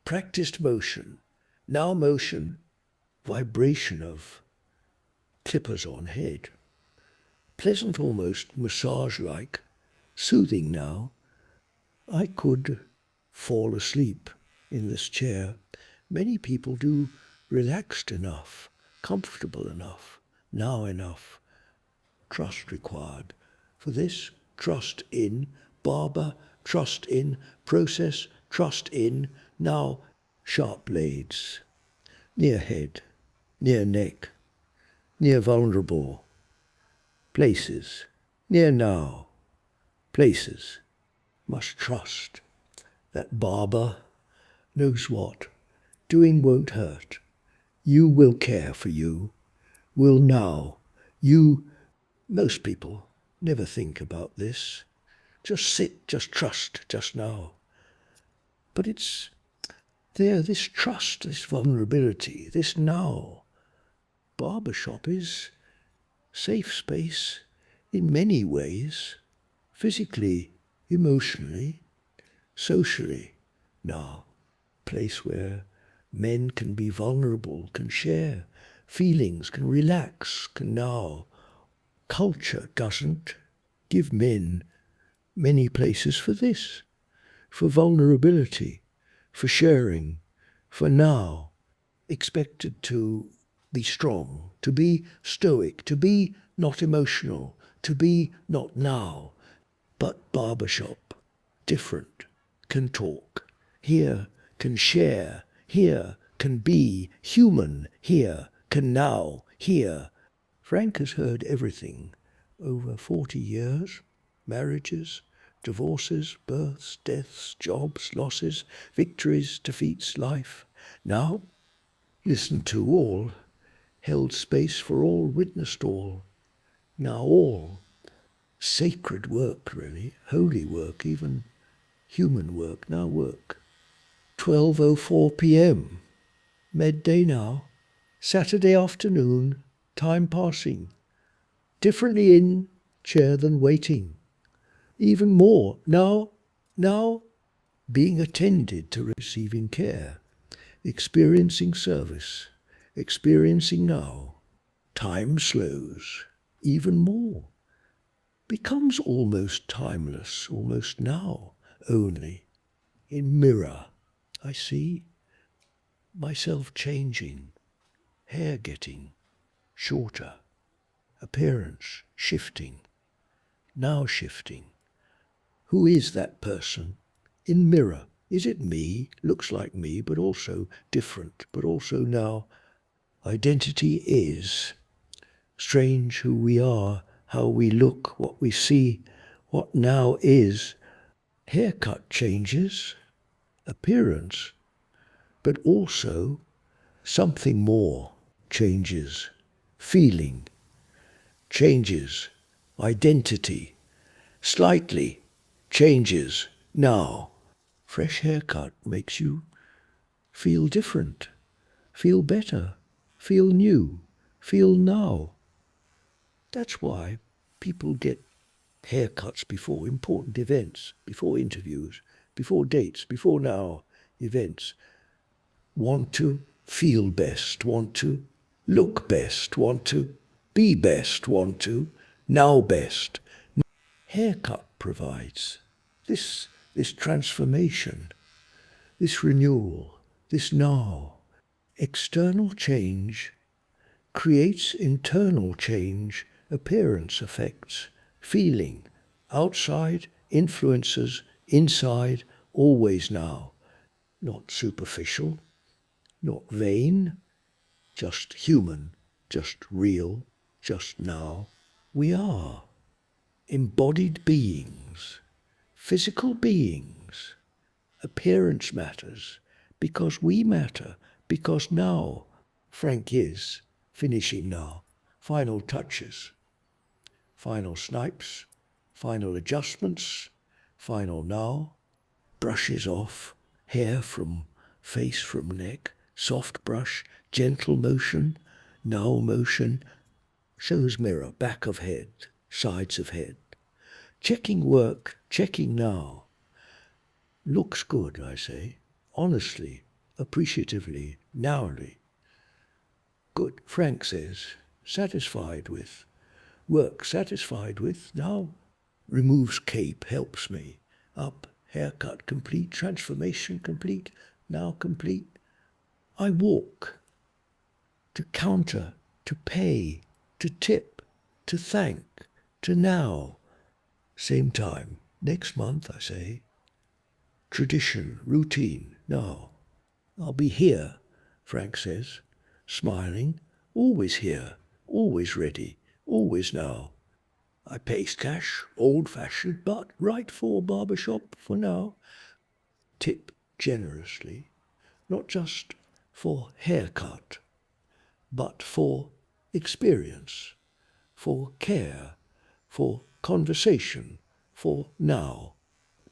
Practiced motion, now motion, vibration of clippers on head. Pleasant, almost massage-like, soothing now. I could fall asleep in this chair. Many people do, relaxed enough, comfortable enough, now enough. Trust required. For this, trust in barber, trust in process, trust in now sharp blades. Near head, near neck, near vulnerable places, near now. Places must trust that barber knows what. Doing won't hurt. You will care for you. Will now. You, most people never think about this. Just sit, just trust, just now. But it's there, this trust, this vulnerability, this now. Barbershop is safe space in many ways. Physically, emotionally, socially, now. Place where men can be vulnerable, can share feelings, can relax, can now. Culture doesn't give men many places for this, for vulnerability, for sharing, for now. Expected to be strong, to be stoic, to be not emotional, to be not now. But Barbershop, different, can talk, here can share, here can be human, here can now, here. Frank has heard everything over 40 years, marriages, divorces, births, deaths, jobs, losses, victories, defeats, life. Now, listened to all, held space for all, witnessed all. Now all. Sacred work, really, holy work, even human work, now work. 12:04 p.m. Midday now. Saturday afternoon, time passing. Differently in chair than waiting. Even more, now, being attended to receiving care. Experiencing service, experiencing now. Time slows, even more. Becomes almost timeless, almost now only. In mirror, I see myself changing, hair getting shorter, appearance shifting, now shifting. Who is that person? In mirror, is it me? Looks like me, but also different, but also now. Identity is strange who we are, how we look, what we see, what now is. Haircut changes, appearance, but also something more changes. Feeling changes, identity slightly changes now. Fresh haircut makes you feel different, feel better, feel new, feel now. That's why people get haircuts before important events, before interviews, before dates, before now events. Want to feel best, want to look best, want to be best, want to now best. Haircut provides this transformation, this renewal, this now. External change creates internal change, appearance affects, feeling, outside influences, inside, always now. Not superficial, not vain, just human, just real, just now. We are embodied beings, physical beings. Appearance matters because we matter, because now Frank is finishing now. Final touches, final snipes, final adjustments, final now. Brushes off, hair from face from neck, soft brush, gentle motion, now motion. Shows mirror, back of head, sides of head. Checking work, checking now. Looks good, I say, honestly, appreciatively, nowly. Good, Frank says, satisfied with. Work satisfied with, now removes cape, helps me. Up, haircut complete, transformation complete, now complete. I walk to counter, to pay, to tip, to thank, to now. Same time, next month, I say. Tradition, routine, now. I'll be here, Frank says, smiling, always here, always ready, always now. I pays cash, old-fashioned, but right for barbershop for now. Tip generously, not just for haircut, but for experience, for care, for conversation, for now.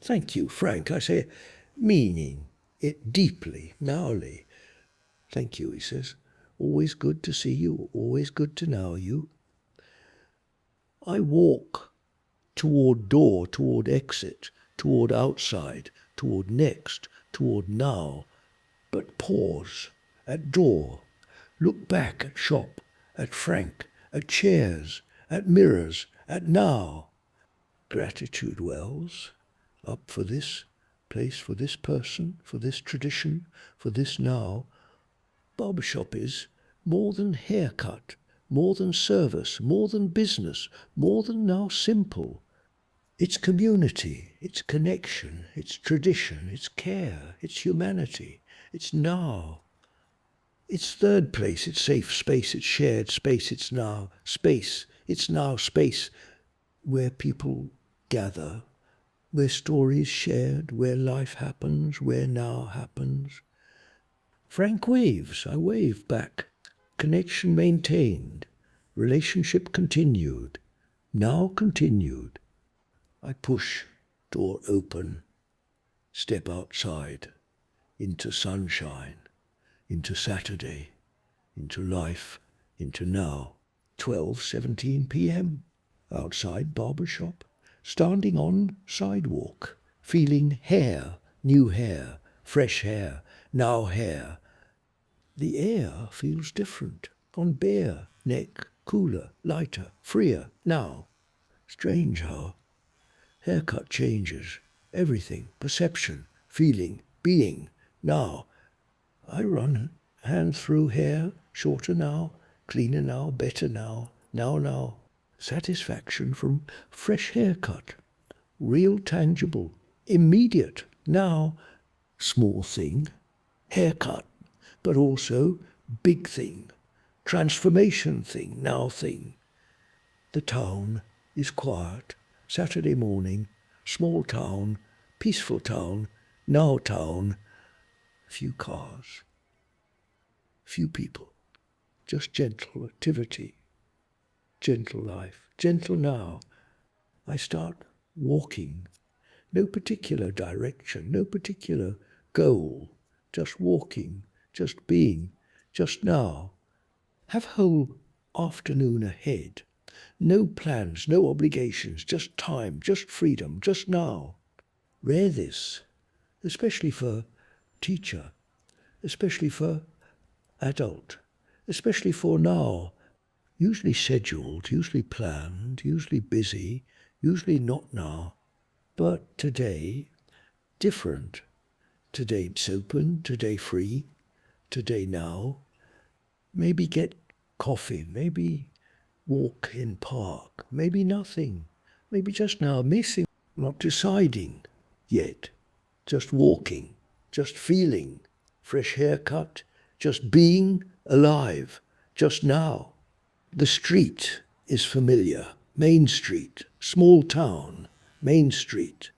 Thank you, Frank, I say, meaning it deeply, nowly. Thank you, he says. Always good to see you, always good to know you. I walk toward door, toward exit, toward outside, toward next, toward now, but pause at door, look back at shop, at Frank, at chairs, at mirrors, at now. Gratitude wells up for this place, for this person, for this tradition, for this now. Barbershop is more than haircut, more than service, more than business, more than now simple. It's community, it's connection, it's tradition, it's care, it's humanity, it's now. It's third place, it's safe space, it's shared space, it's now space, it's now space where people gather, where stories shared, where life happens, where now happens. Frank waves, I wave back. Connection maintained, relationship continued, now continued. I push, door open, step outside, into sunshine, into Saturday, into life, into now. 12:17 p.m. Outside barbershop, standing on sidewalk, feeling hair, new hair, fresh hair, now hair. The air feels different, on bare, neck, cooler, lighter, freer, now. Strange how haircut changes everything, perception, feeling, being, now. I run hand through hair, shorter now, cleaner now, better now, now. Satisfaction from fresh haircut, real tangible, immediate, now. Small thing, haircut, but also big thing, transformation thing, now thing. The town is quiet, Saturday morning, small town, peaceful town, now town, few cars, few people, just gentle activity, gentle life, gentle now. I start walking, no particular direction, no particular goal, just walking, just being, just now. Have whole afternoon ahead. No plans, no obligations, just time, just freedom, just now. Rare this, especially for teacher, especially for adult, especially for now. Usually scheduled, usually planned, usually busy, usually not now. But today, different. Today it's open, today free, today now. Maybe get coffee, maybe walk in park, maybe nothing, maybe just now missing, not deciding yet, just walking, just feeling, fresh haircut, just being alive, just now. The street is familiar, Main Street, small town, Main Street,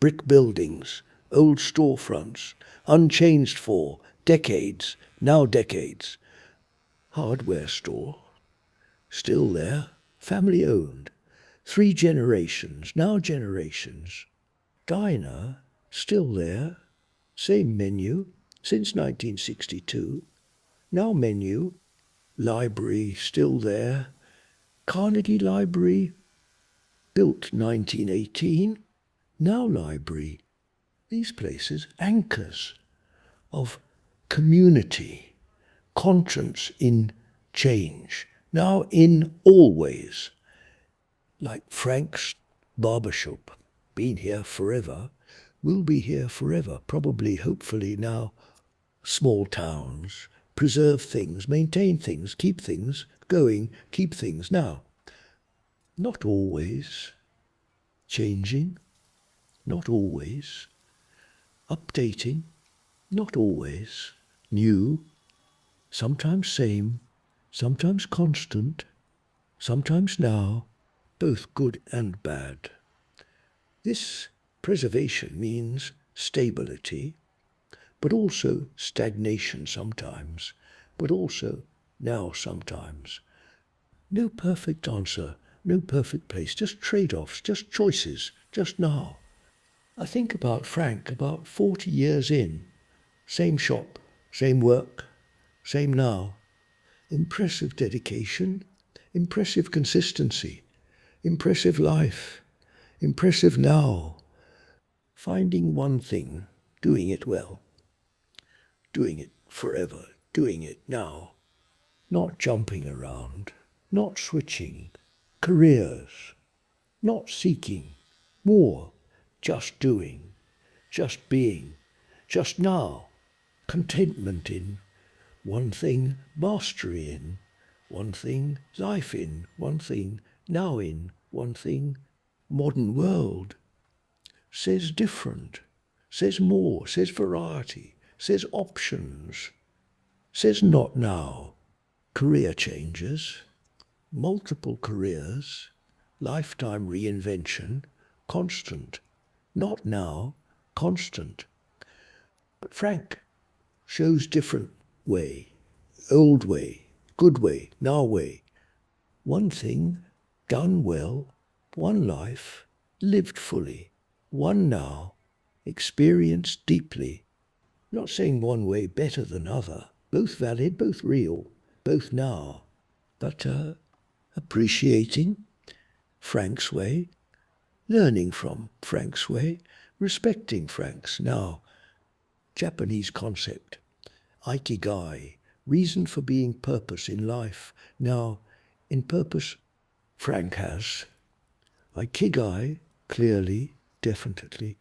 brick buildings, old storefronts, unchanged for decades, now decades. Hardware store, still there, family owned, 3 generations, now generations. Diner, still there, same menu, since 1962, now menu. Library, still there. Carnegie Library, built 1918, now library. These places, anchors of community, conscience in change, now in always. Like Frank's Barbershop, been here forever, will be here forever, probably, hopefully now. Small towns, preserve things, maintain things, keep things going, keep things now. Not always changing, not always updating, not always new, sometimes same, sometimes constant, sometimes now, both good and bad. This preservation means stability, but also stagnation sometimes, but also now sometimes. No perfect answer, no perfect place, just trade-offs, just choices, just now. I think about Frank about 40 years in, same shop, same work, same now. Impressive dedication, impressive consistency, impressive life, impressive now. Finding one thing, doing it well. Doing it forever, doing it now, not jumping around, not switching, careers, not seeking more, just doing, just being, just now, contentment in one thing, mastery in one thing, life in one thing, now in one thing. Modern world says different, says more, says variety, says options, says not now. Career changes, multiple careers, lifetime reinvention, constant, not now, constant. But Frank shows different way, old way, good way, now way. One thing, done well, one life, lived fully, one now, experienced deeply. Not saying one way better than other, both valid, both real, both now, but appreciating Frank's way, learning from Frank's way, respecting Frank's now. Japanese concept, ikigai, reason for being, purpose in life. Now, in purpose, Frank has ikigai, clearly, definitely,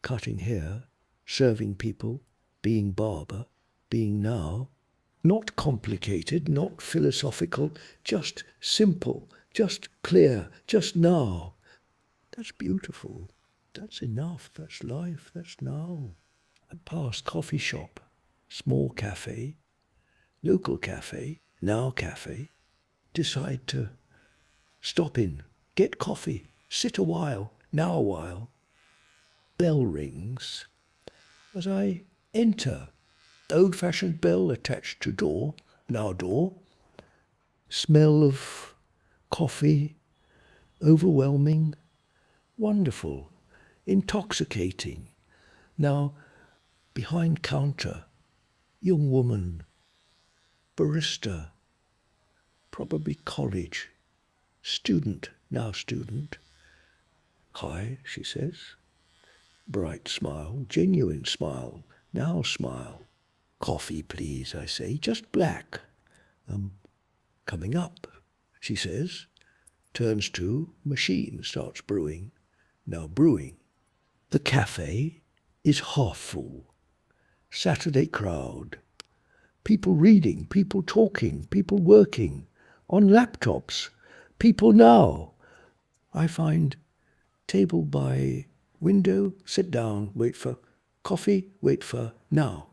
cutting hair, serving people, being barber, being now. Not complicated, not philosophical, just simple, just clear, just now. That's beautiful. That's enough. That's life. That's now. I passed coffee shop, small cafe, local cafe, now cafe. Decide to stop in, get coffee, sit a while, now a while. Bell rings. As I enter, old-fashioned bell attached to door, now door. Smell of coffee, overwhelming, wonderful, intoxicating. Now, behind counter, young woman, barista, probably college, student, now student. Hi, she says. Bright smile, genuine smile, now smile. Coffee, please, I say, just black. Coming up, she says. Turns to, machine starts brewing. Now brewing. The cafe is half full. Saturday crowd. People reading, people talking, people working. On laptops. People now. I find table by window, sit down, wait for coffee, wait for now.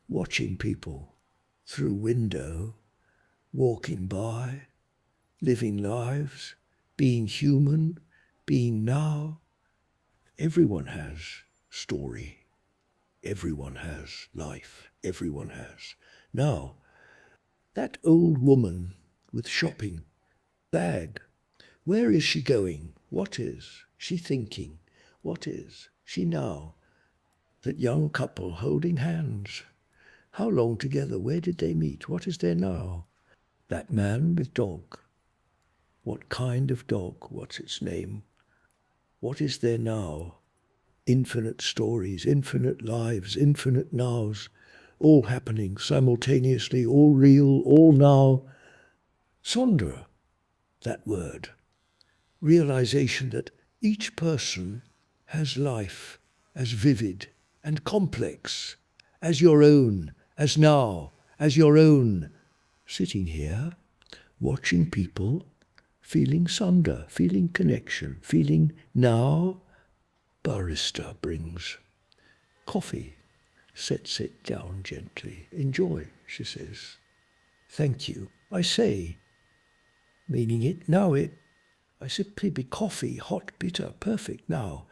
Watching people through window, walking by, living lives, being human, being now. Everyone has story. Everyone has life. Everyone has. Now, that old woman with shopping bag, where is she going? What is she thinking? What is she now? That young couple holding hands. How long together? Where did they meet? What is there now? That man with dog. What kind of dog? What's its name? What is there now? Infinite stories, infinite lives, infinite nows, all happening simultaneously, all real, all now. Sondra, that word. Realization that each person has life as vivid and complex as your own, as now, as your own. Sitting here, watching people, feeling Sondra, feeling connection, feeling now. Barista brings coffee, sets it down gently. Enjoy, she says. Thank you, I say, meaning it, now it. I simply be coffee, hot, bitter, perfect now.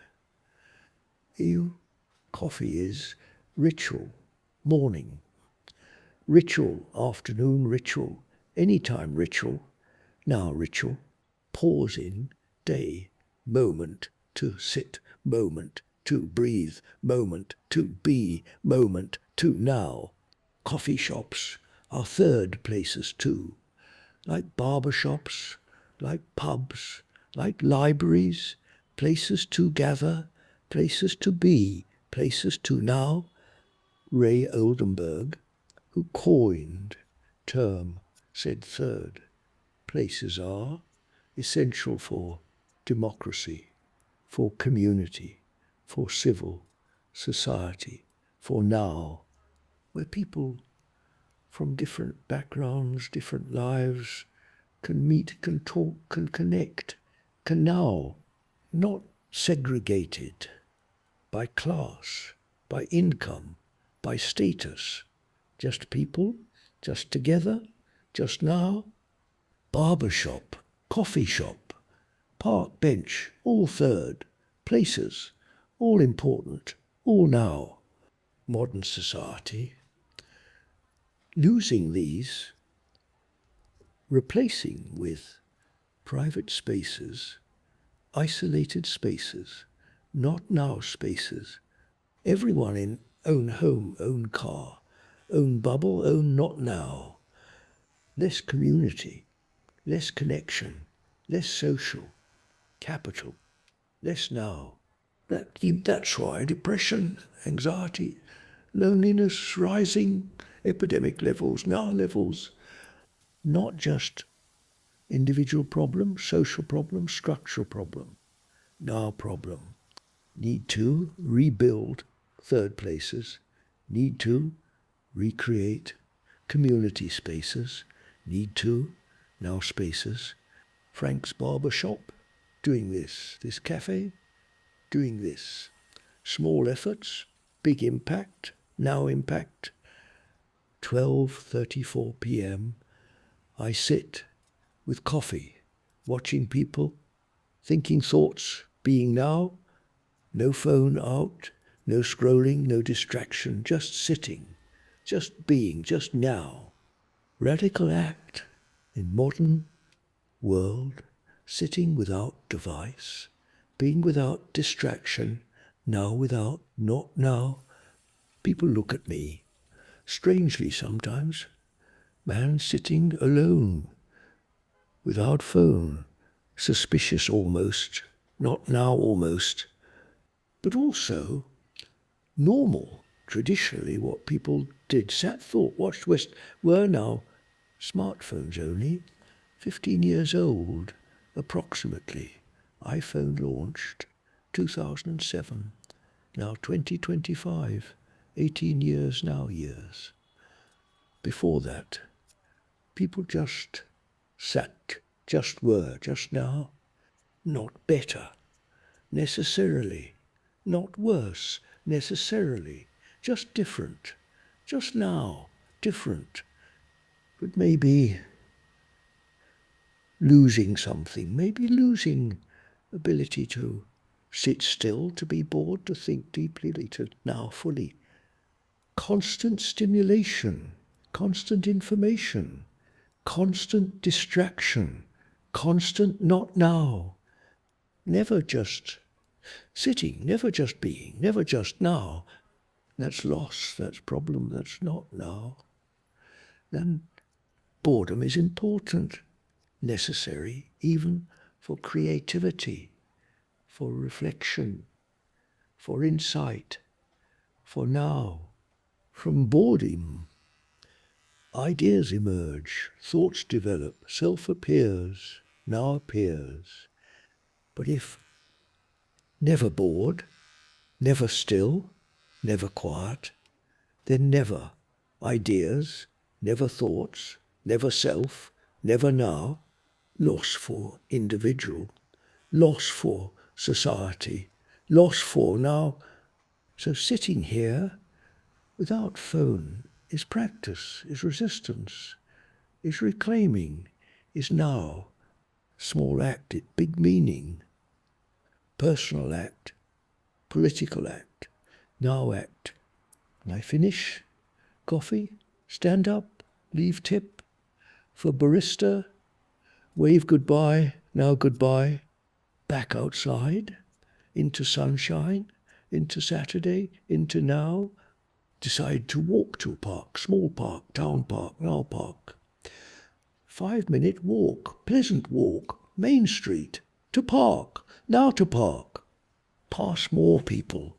Coffee is ritual, morning, ritual, afternoon ritual, anytime ritual, now ritual, pause in, day, moment, to sit, moment, to breathe, moment, to be, moment, to now. Coffee shops are third places too, like barbershops, like pubs, like libraries, places to gather, places to be, places to now. Ray Oldenburg, who coined term, said third. Places are essential for democracy, for community, for civil society, for now, where people from different backgrounds, different lives, can meet, can talk, can connect, can now, not segregated by class, by income, by status, just people, just together, just now. Barbershop, coffee shop, park bench, all third, places, all important, all now. Modern society, losing these, replacing with private spaces, isolated spaces, not now spaces, everyone in own home, own car, own bubble, own not now. Less community, less connection, less social, capital, less now. That's why depression, anxiety, loneliness rising, epidemic levels, now levels, not just individual problem, social problem, structural problem, now problem. Need to rebuild third places, need to recreate community spaces, need to, now spaces, Frank's Barbershop, doing this cafe, doing this. Small efforts, big impact, now impact. 12:34 p.m. I sit with coffee, watching people, thinking thoughts, being now, no phone out, no scrolling, no distraction, just sitting, just being, just now. Radical act in modern world, sitting without device, being without distraction, now without, not now. People look at me, strangely sometimes. Man sitting alone, without phone, suspicious almost, not now almost, but also normal, traditionally what people did, sat, thought, watched, West, were now smartphones only, 15 years old, approximately. iPhone launched 2007, now 2025, 18 years now years. Before that, people just sat, just were, just now, not better, necessarily, not worse, necessarily, just different, just now, different, but maybe losing something, maybe losing ability to sit still, to be bored, to think deeply, to now fully. Constant stimulation, constant information, constant distraction, constant not now, never just sitting, never just being, never just now. That's loss, that's problem, that's not now. Then boredom is important, necessary, even for creativity, for reflection, for insight, for now. From boredom, ideas emerge, thoughts develop, self appears, now appears. But if never bored, never still, never quiet, then never ideas, never thoughts, never self, never now, loss for individual, loss for society, loss for now. So sitting here without phone is practice, is resistance, is reclaiming, is now. Small act, big meaning. Personal act, political act, now act. And I finish, coffee, stand up, leave tip, for barista, wave goodbye, now goodbye, back outside, into sunshine, into Saturday, into now, decide to walk to a park, small park, town park, now park. 5-minute walk, pleasant walk, Main Street, to park, now to park. Pass more people.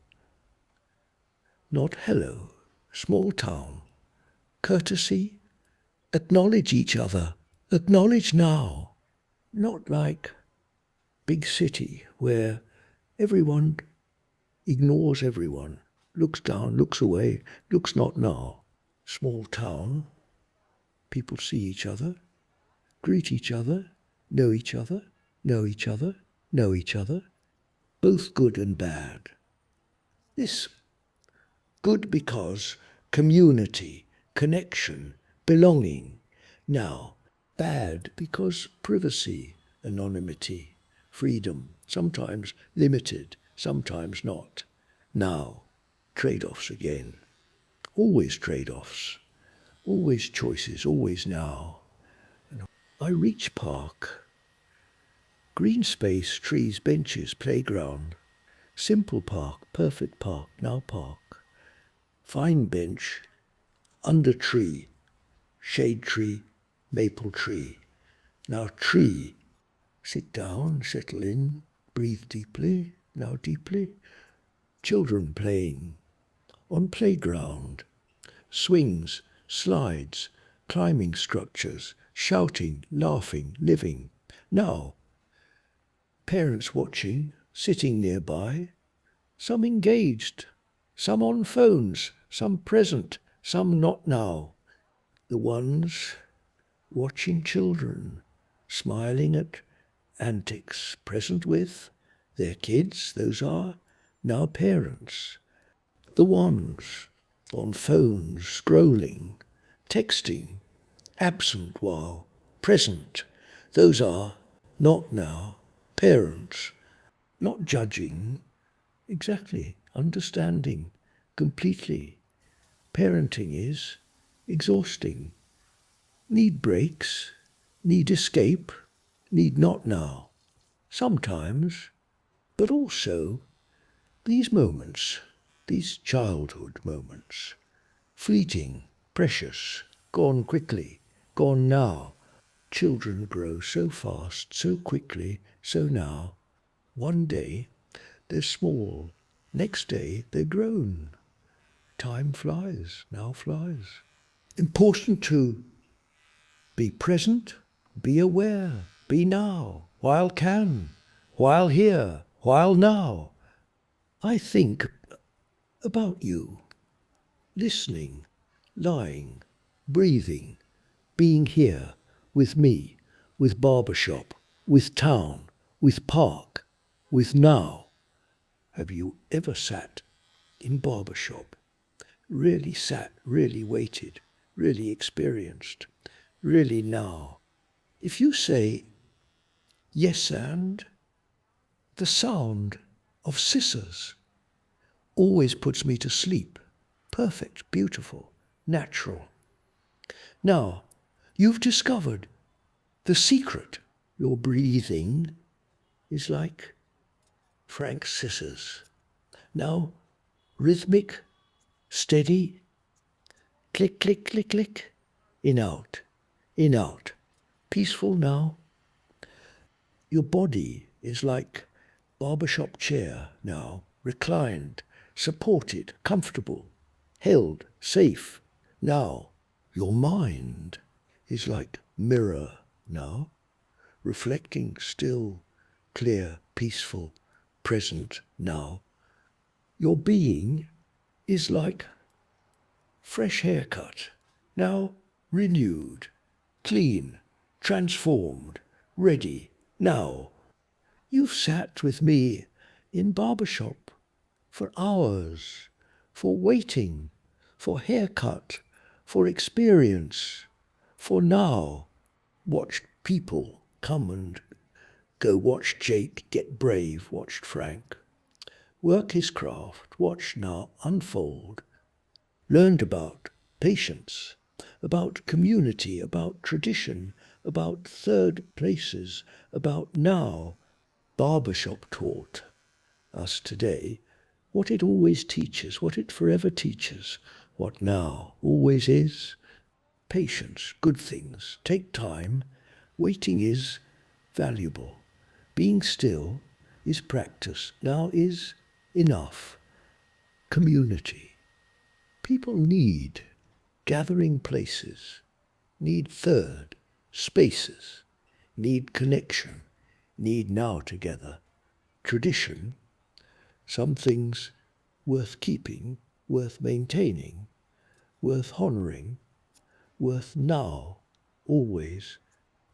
Not hello, small town. Courtesy, acknowledge each other, acknowledge now. Not like big city where everyone ignores everyone, looks down, looks away, looks not now. Small town, people see each other, greet each other, know each other, know each other, know each other, both good and bad. This good because community, connection, belonging. Now, bad because privacy, anonymity, freedom, sometimes limited, sometimes not. Now, trade-offs again. Always trade-offs, always choices, always now. I reach park. Green space, trees, benches, playground. Simple park, perfect park, now park. Fine bench, under tree, shade tree, maple tree. Now tree, sit down, settle in, breathe deeply, now deeply. Children playing, on playground, swings, slides, climbing structures, shouting, laughing, living. Now, parents watching, sitting nearby, some engaged, Some on phones, some present, some not now. The ones watching children, smiling at antics, present with their kids, those are now parents. The ones on phones, scrolling, texting, absent while present, those are not now parents. Not judging, exactly, understanding completely. Parenting is exhausting. Need breaks, need escape, need not now. Sometimes, but also these moments, these childhood moments, fleeting, precious, gone quickly, gone now. Children grow so fast, so quickly, so now. One day they're small, next day they're grown. Time flies, now flies. Important to be present, be aware, be now, while can, while here, while now. I think about you, listening, lying, breathing, being here, with me, with Barbershop, with town, with park, with now. Have you ever sat in Barbershop? Really sat, really waited, really experienced, really now. If you say yes and, the sound of scissors always puts me to sleep. Perfect, beautiful, natural. Now, you've discovered the secret. Your breathing is like Frank's scissors. Now, rhythmic, steady, click, click, click, click, in, out, in, out. Peaceful now. Your body is like barbershop chair now, reclined, supported, comfortable, held, safe. Now, your mind is like mirror now, reflecting still, clear, peaceful, present now. Your being is like fresh haircut, now renewed, clean, transformed, ready, now. You've sat with me in Barbershop for hours, for waiting, for haircut, for experience, for now. Watched people come and go, watched Jake get brave, watched Frank work his craft, watched now unfold, learned about patience, about community, about tradition, about third places, about now. Barbershop taught us today what it always teaches, what it forever teaches, what now always is. Patience, good things, take time. Waiting is valuable. Being still is practice, now is enough. Community. People need gathering places, need third spaces, need connection, need now together. Tradition, some things worth keeping, worth maintaining, worth honouring, worth now, always.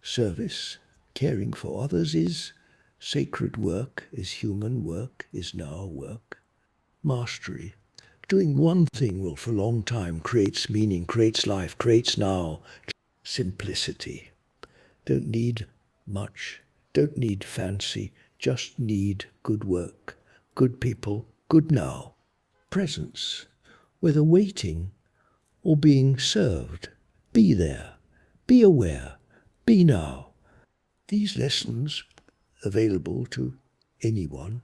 Service, caring for others is sacred work, is human work, is now work. Mastery, doing one thing will for a long time creates meaning, creates life, creates now. Simplicity, don't need much, don't need fancy, just need good work, good people, good now. Presence, whether waiting or being served, be there, be aware, be now. These lessons available to anyone,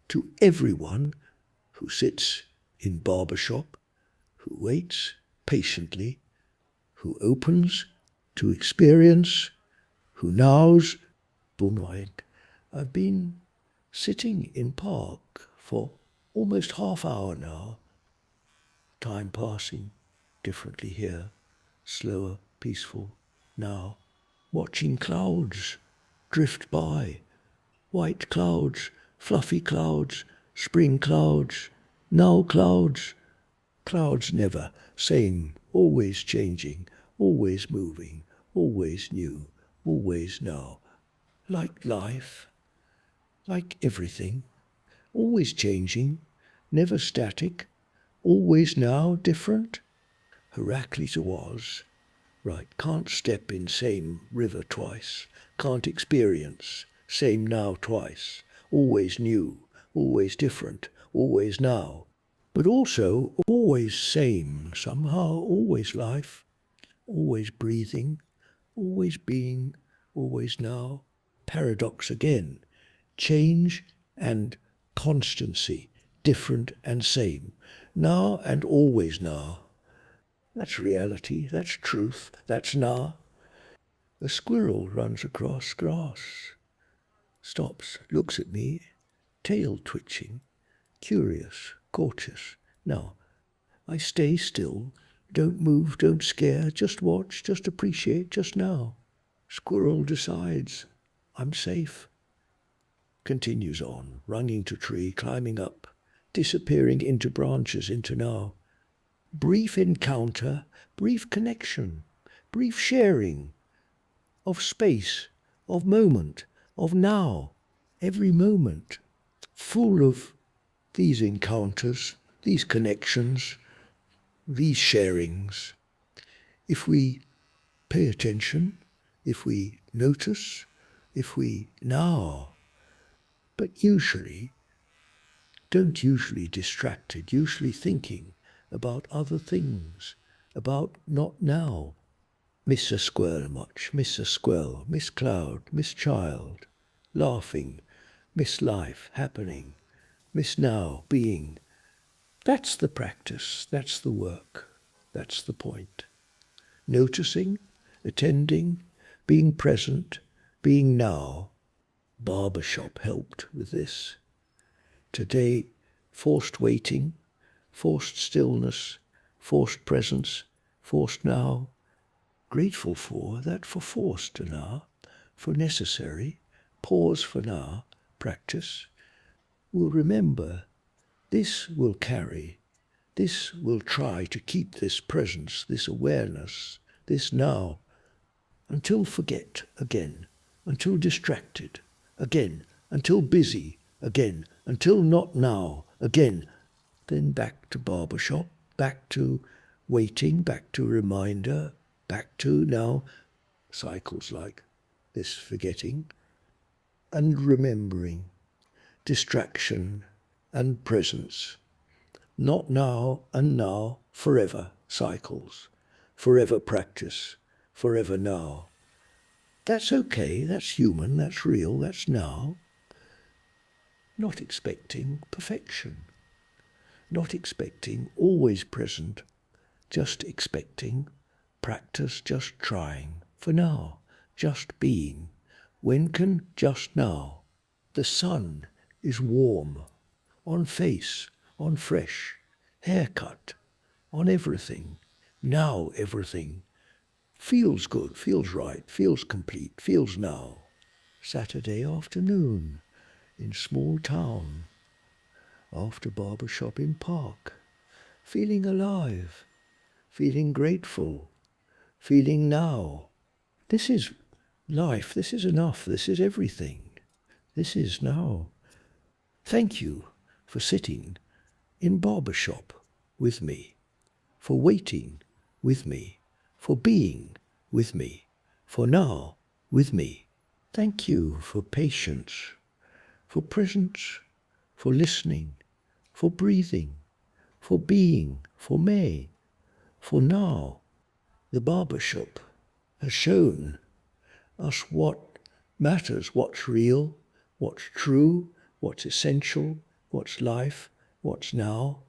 to everyone who sits in Barbershop, who waits patiently, who opens to experience, who nows. Unwind. I've been sitting in park for almost half hour now. Time passing differently here, slower, peaceful now. Watching clouds drift by, white clouds, fluffy clouds, spring clouds, Now clouds never, same, always changing, always moving, always new, always now. Like life, like everything, always changing, never static, always now different. Heracles was, right, can't step in same river twice, can't experience same now twice, always new, always different, always now, but also always same, somehow always life, always breathing, always being, always now. Paradox again, change and constancy, different and same, now and always now. That's reality, that's truth, that's now. A squirrel runs across grass, stops, looks at me, tail twitching, curious, cautious. Now, I stay still, don't move, don't scare, just watch, just appreciate, just now. Squirrel decides, I'm safe. Continues on, running to tree, climbing up, disappearing into branches, into now. Brief encounter, brief connection, brief sharing of space, of moment, of now, every moment, full of these encounters, these connections, these sharings. If we pay attention, if we notice, if we now, but don't usually distracted, usually thinking about other things, about not now. Miss a squirrel much, miss a squirrel, miss cloud, miss child, laughing, miss life happening, miss now being. That's the practice, that's the work, that's the point. Noticing, attending, being present, being now. Barbershop helped with this. Today, forced waiting, forced stillness, forced presence, forced now. Grateful for that, for forced to now, for necessary, pause for now, practice. Will remember, this will carry, this will try to keep this presence, this awareness, this now, until forget again, until distracted again, until busy again, until not now again. Then back to barbershop, back to waiting, back to reminder, back to now cycles like this forgetting and remembering, distraction and presence. Not now and now, forever cycles, forever practice, forever now. That's okay, that's human, that's real, that's now. Not expecting perfection, not expecting always present, just expecting practice, just trying, for now, just being. When can just now? The sun is warm, on face, on fresh, haircut, on everything. Now everything. Feels good, feels right, feels complete, feels now. Saturday afternoon in small town, after barbershop in park, feeling alive, feeling grateful, feeling now. This is life, this is enough, this is everything. This is now. Thank you for sitting in barbershop with me, for waiting with me, for being with me, for now with me. Thank you for patience, for presence, for listening, for breathing, for being, for may, for now. The barbershop has shown us what matters, what's real, what's true, what's essential, what's life, what's now.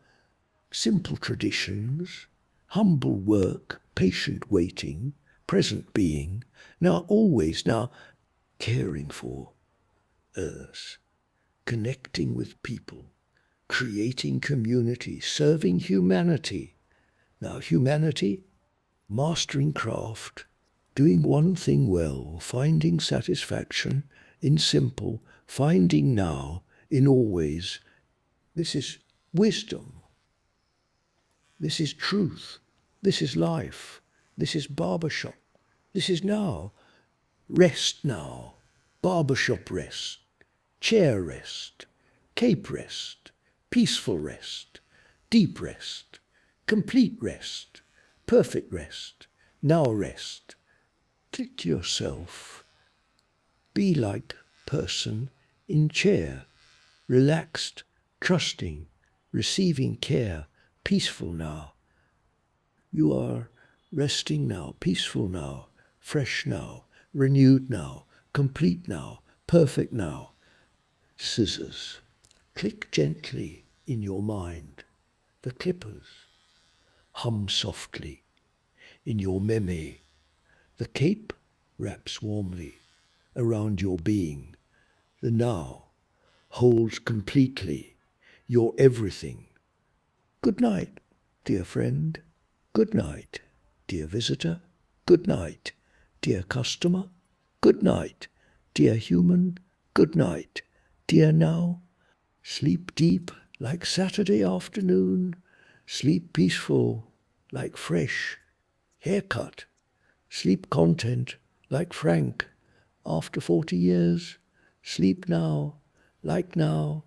Simple traditions, humble work, patient waiting, present being, now always, now caring for others, connecting with people, creating community, serving humanity. Now humanity, mastering craft, doing one thing well, finding satisfaction in simple, finding now in always. This is wisdom. This is truth. This is life. This is barbershop. This is now. Rest now. Barbershop rest. Chair rest. Cape rest. Peaceful rest. Deep rest. Complete rest. Perfect rest. Now rest. Click to yourself. Be like person in chair. Relaxed, trusting, receiving care. Peaceful now. You are resting now, peaceful now, fresh now, renewed now, complete now, perfect now. Scissors. Click gently in your mind. The clippers. Hum softly. In your memory. The cape wraps warmly around your being. The now holds completely your everything. Good night, dear friend. Good night, dear visitor. Good night, dear customer. Good night, dear human. Good night, dear now. Sleep deep like Saturday afternoon. Sleep peaceful like fresh haircut. Sleep content like Frank after 40 years. Sleep now like now.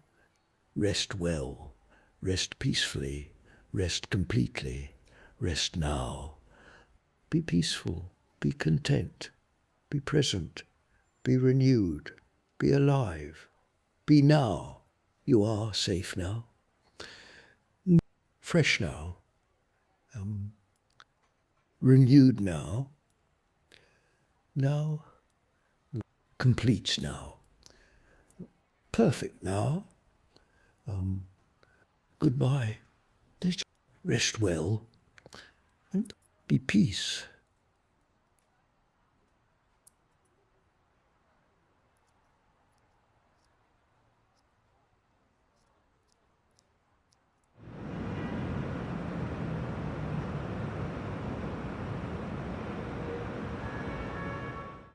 Rest well. Rest peacefully. Rest completely. Rest now. Be peaceful. Be content. Be present. Be renewed. Be alive. Be now. You are safe now. Fresh now. Renewed now. Now. Complete now. Perfect now. Goodbye. Rest well and be peace.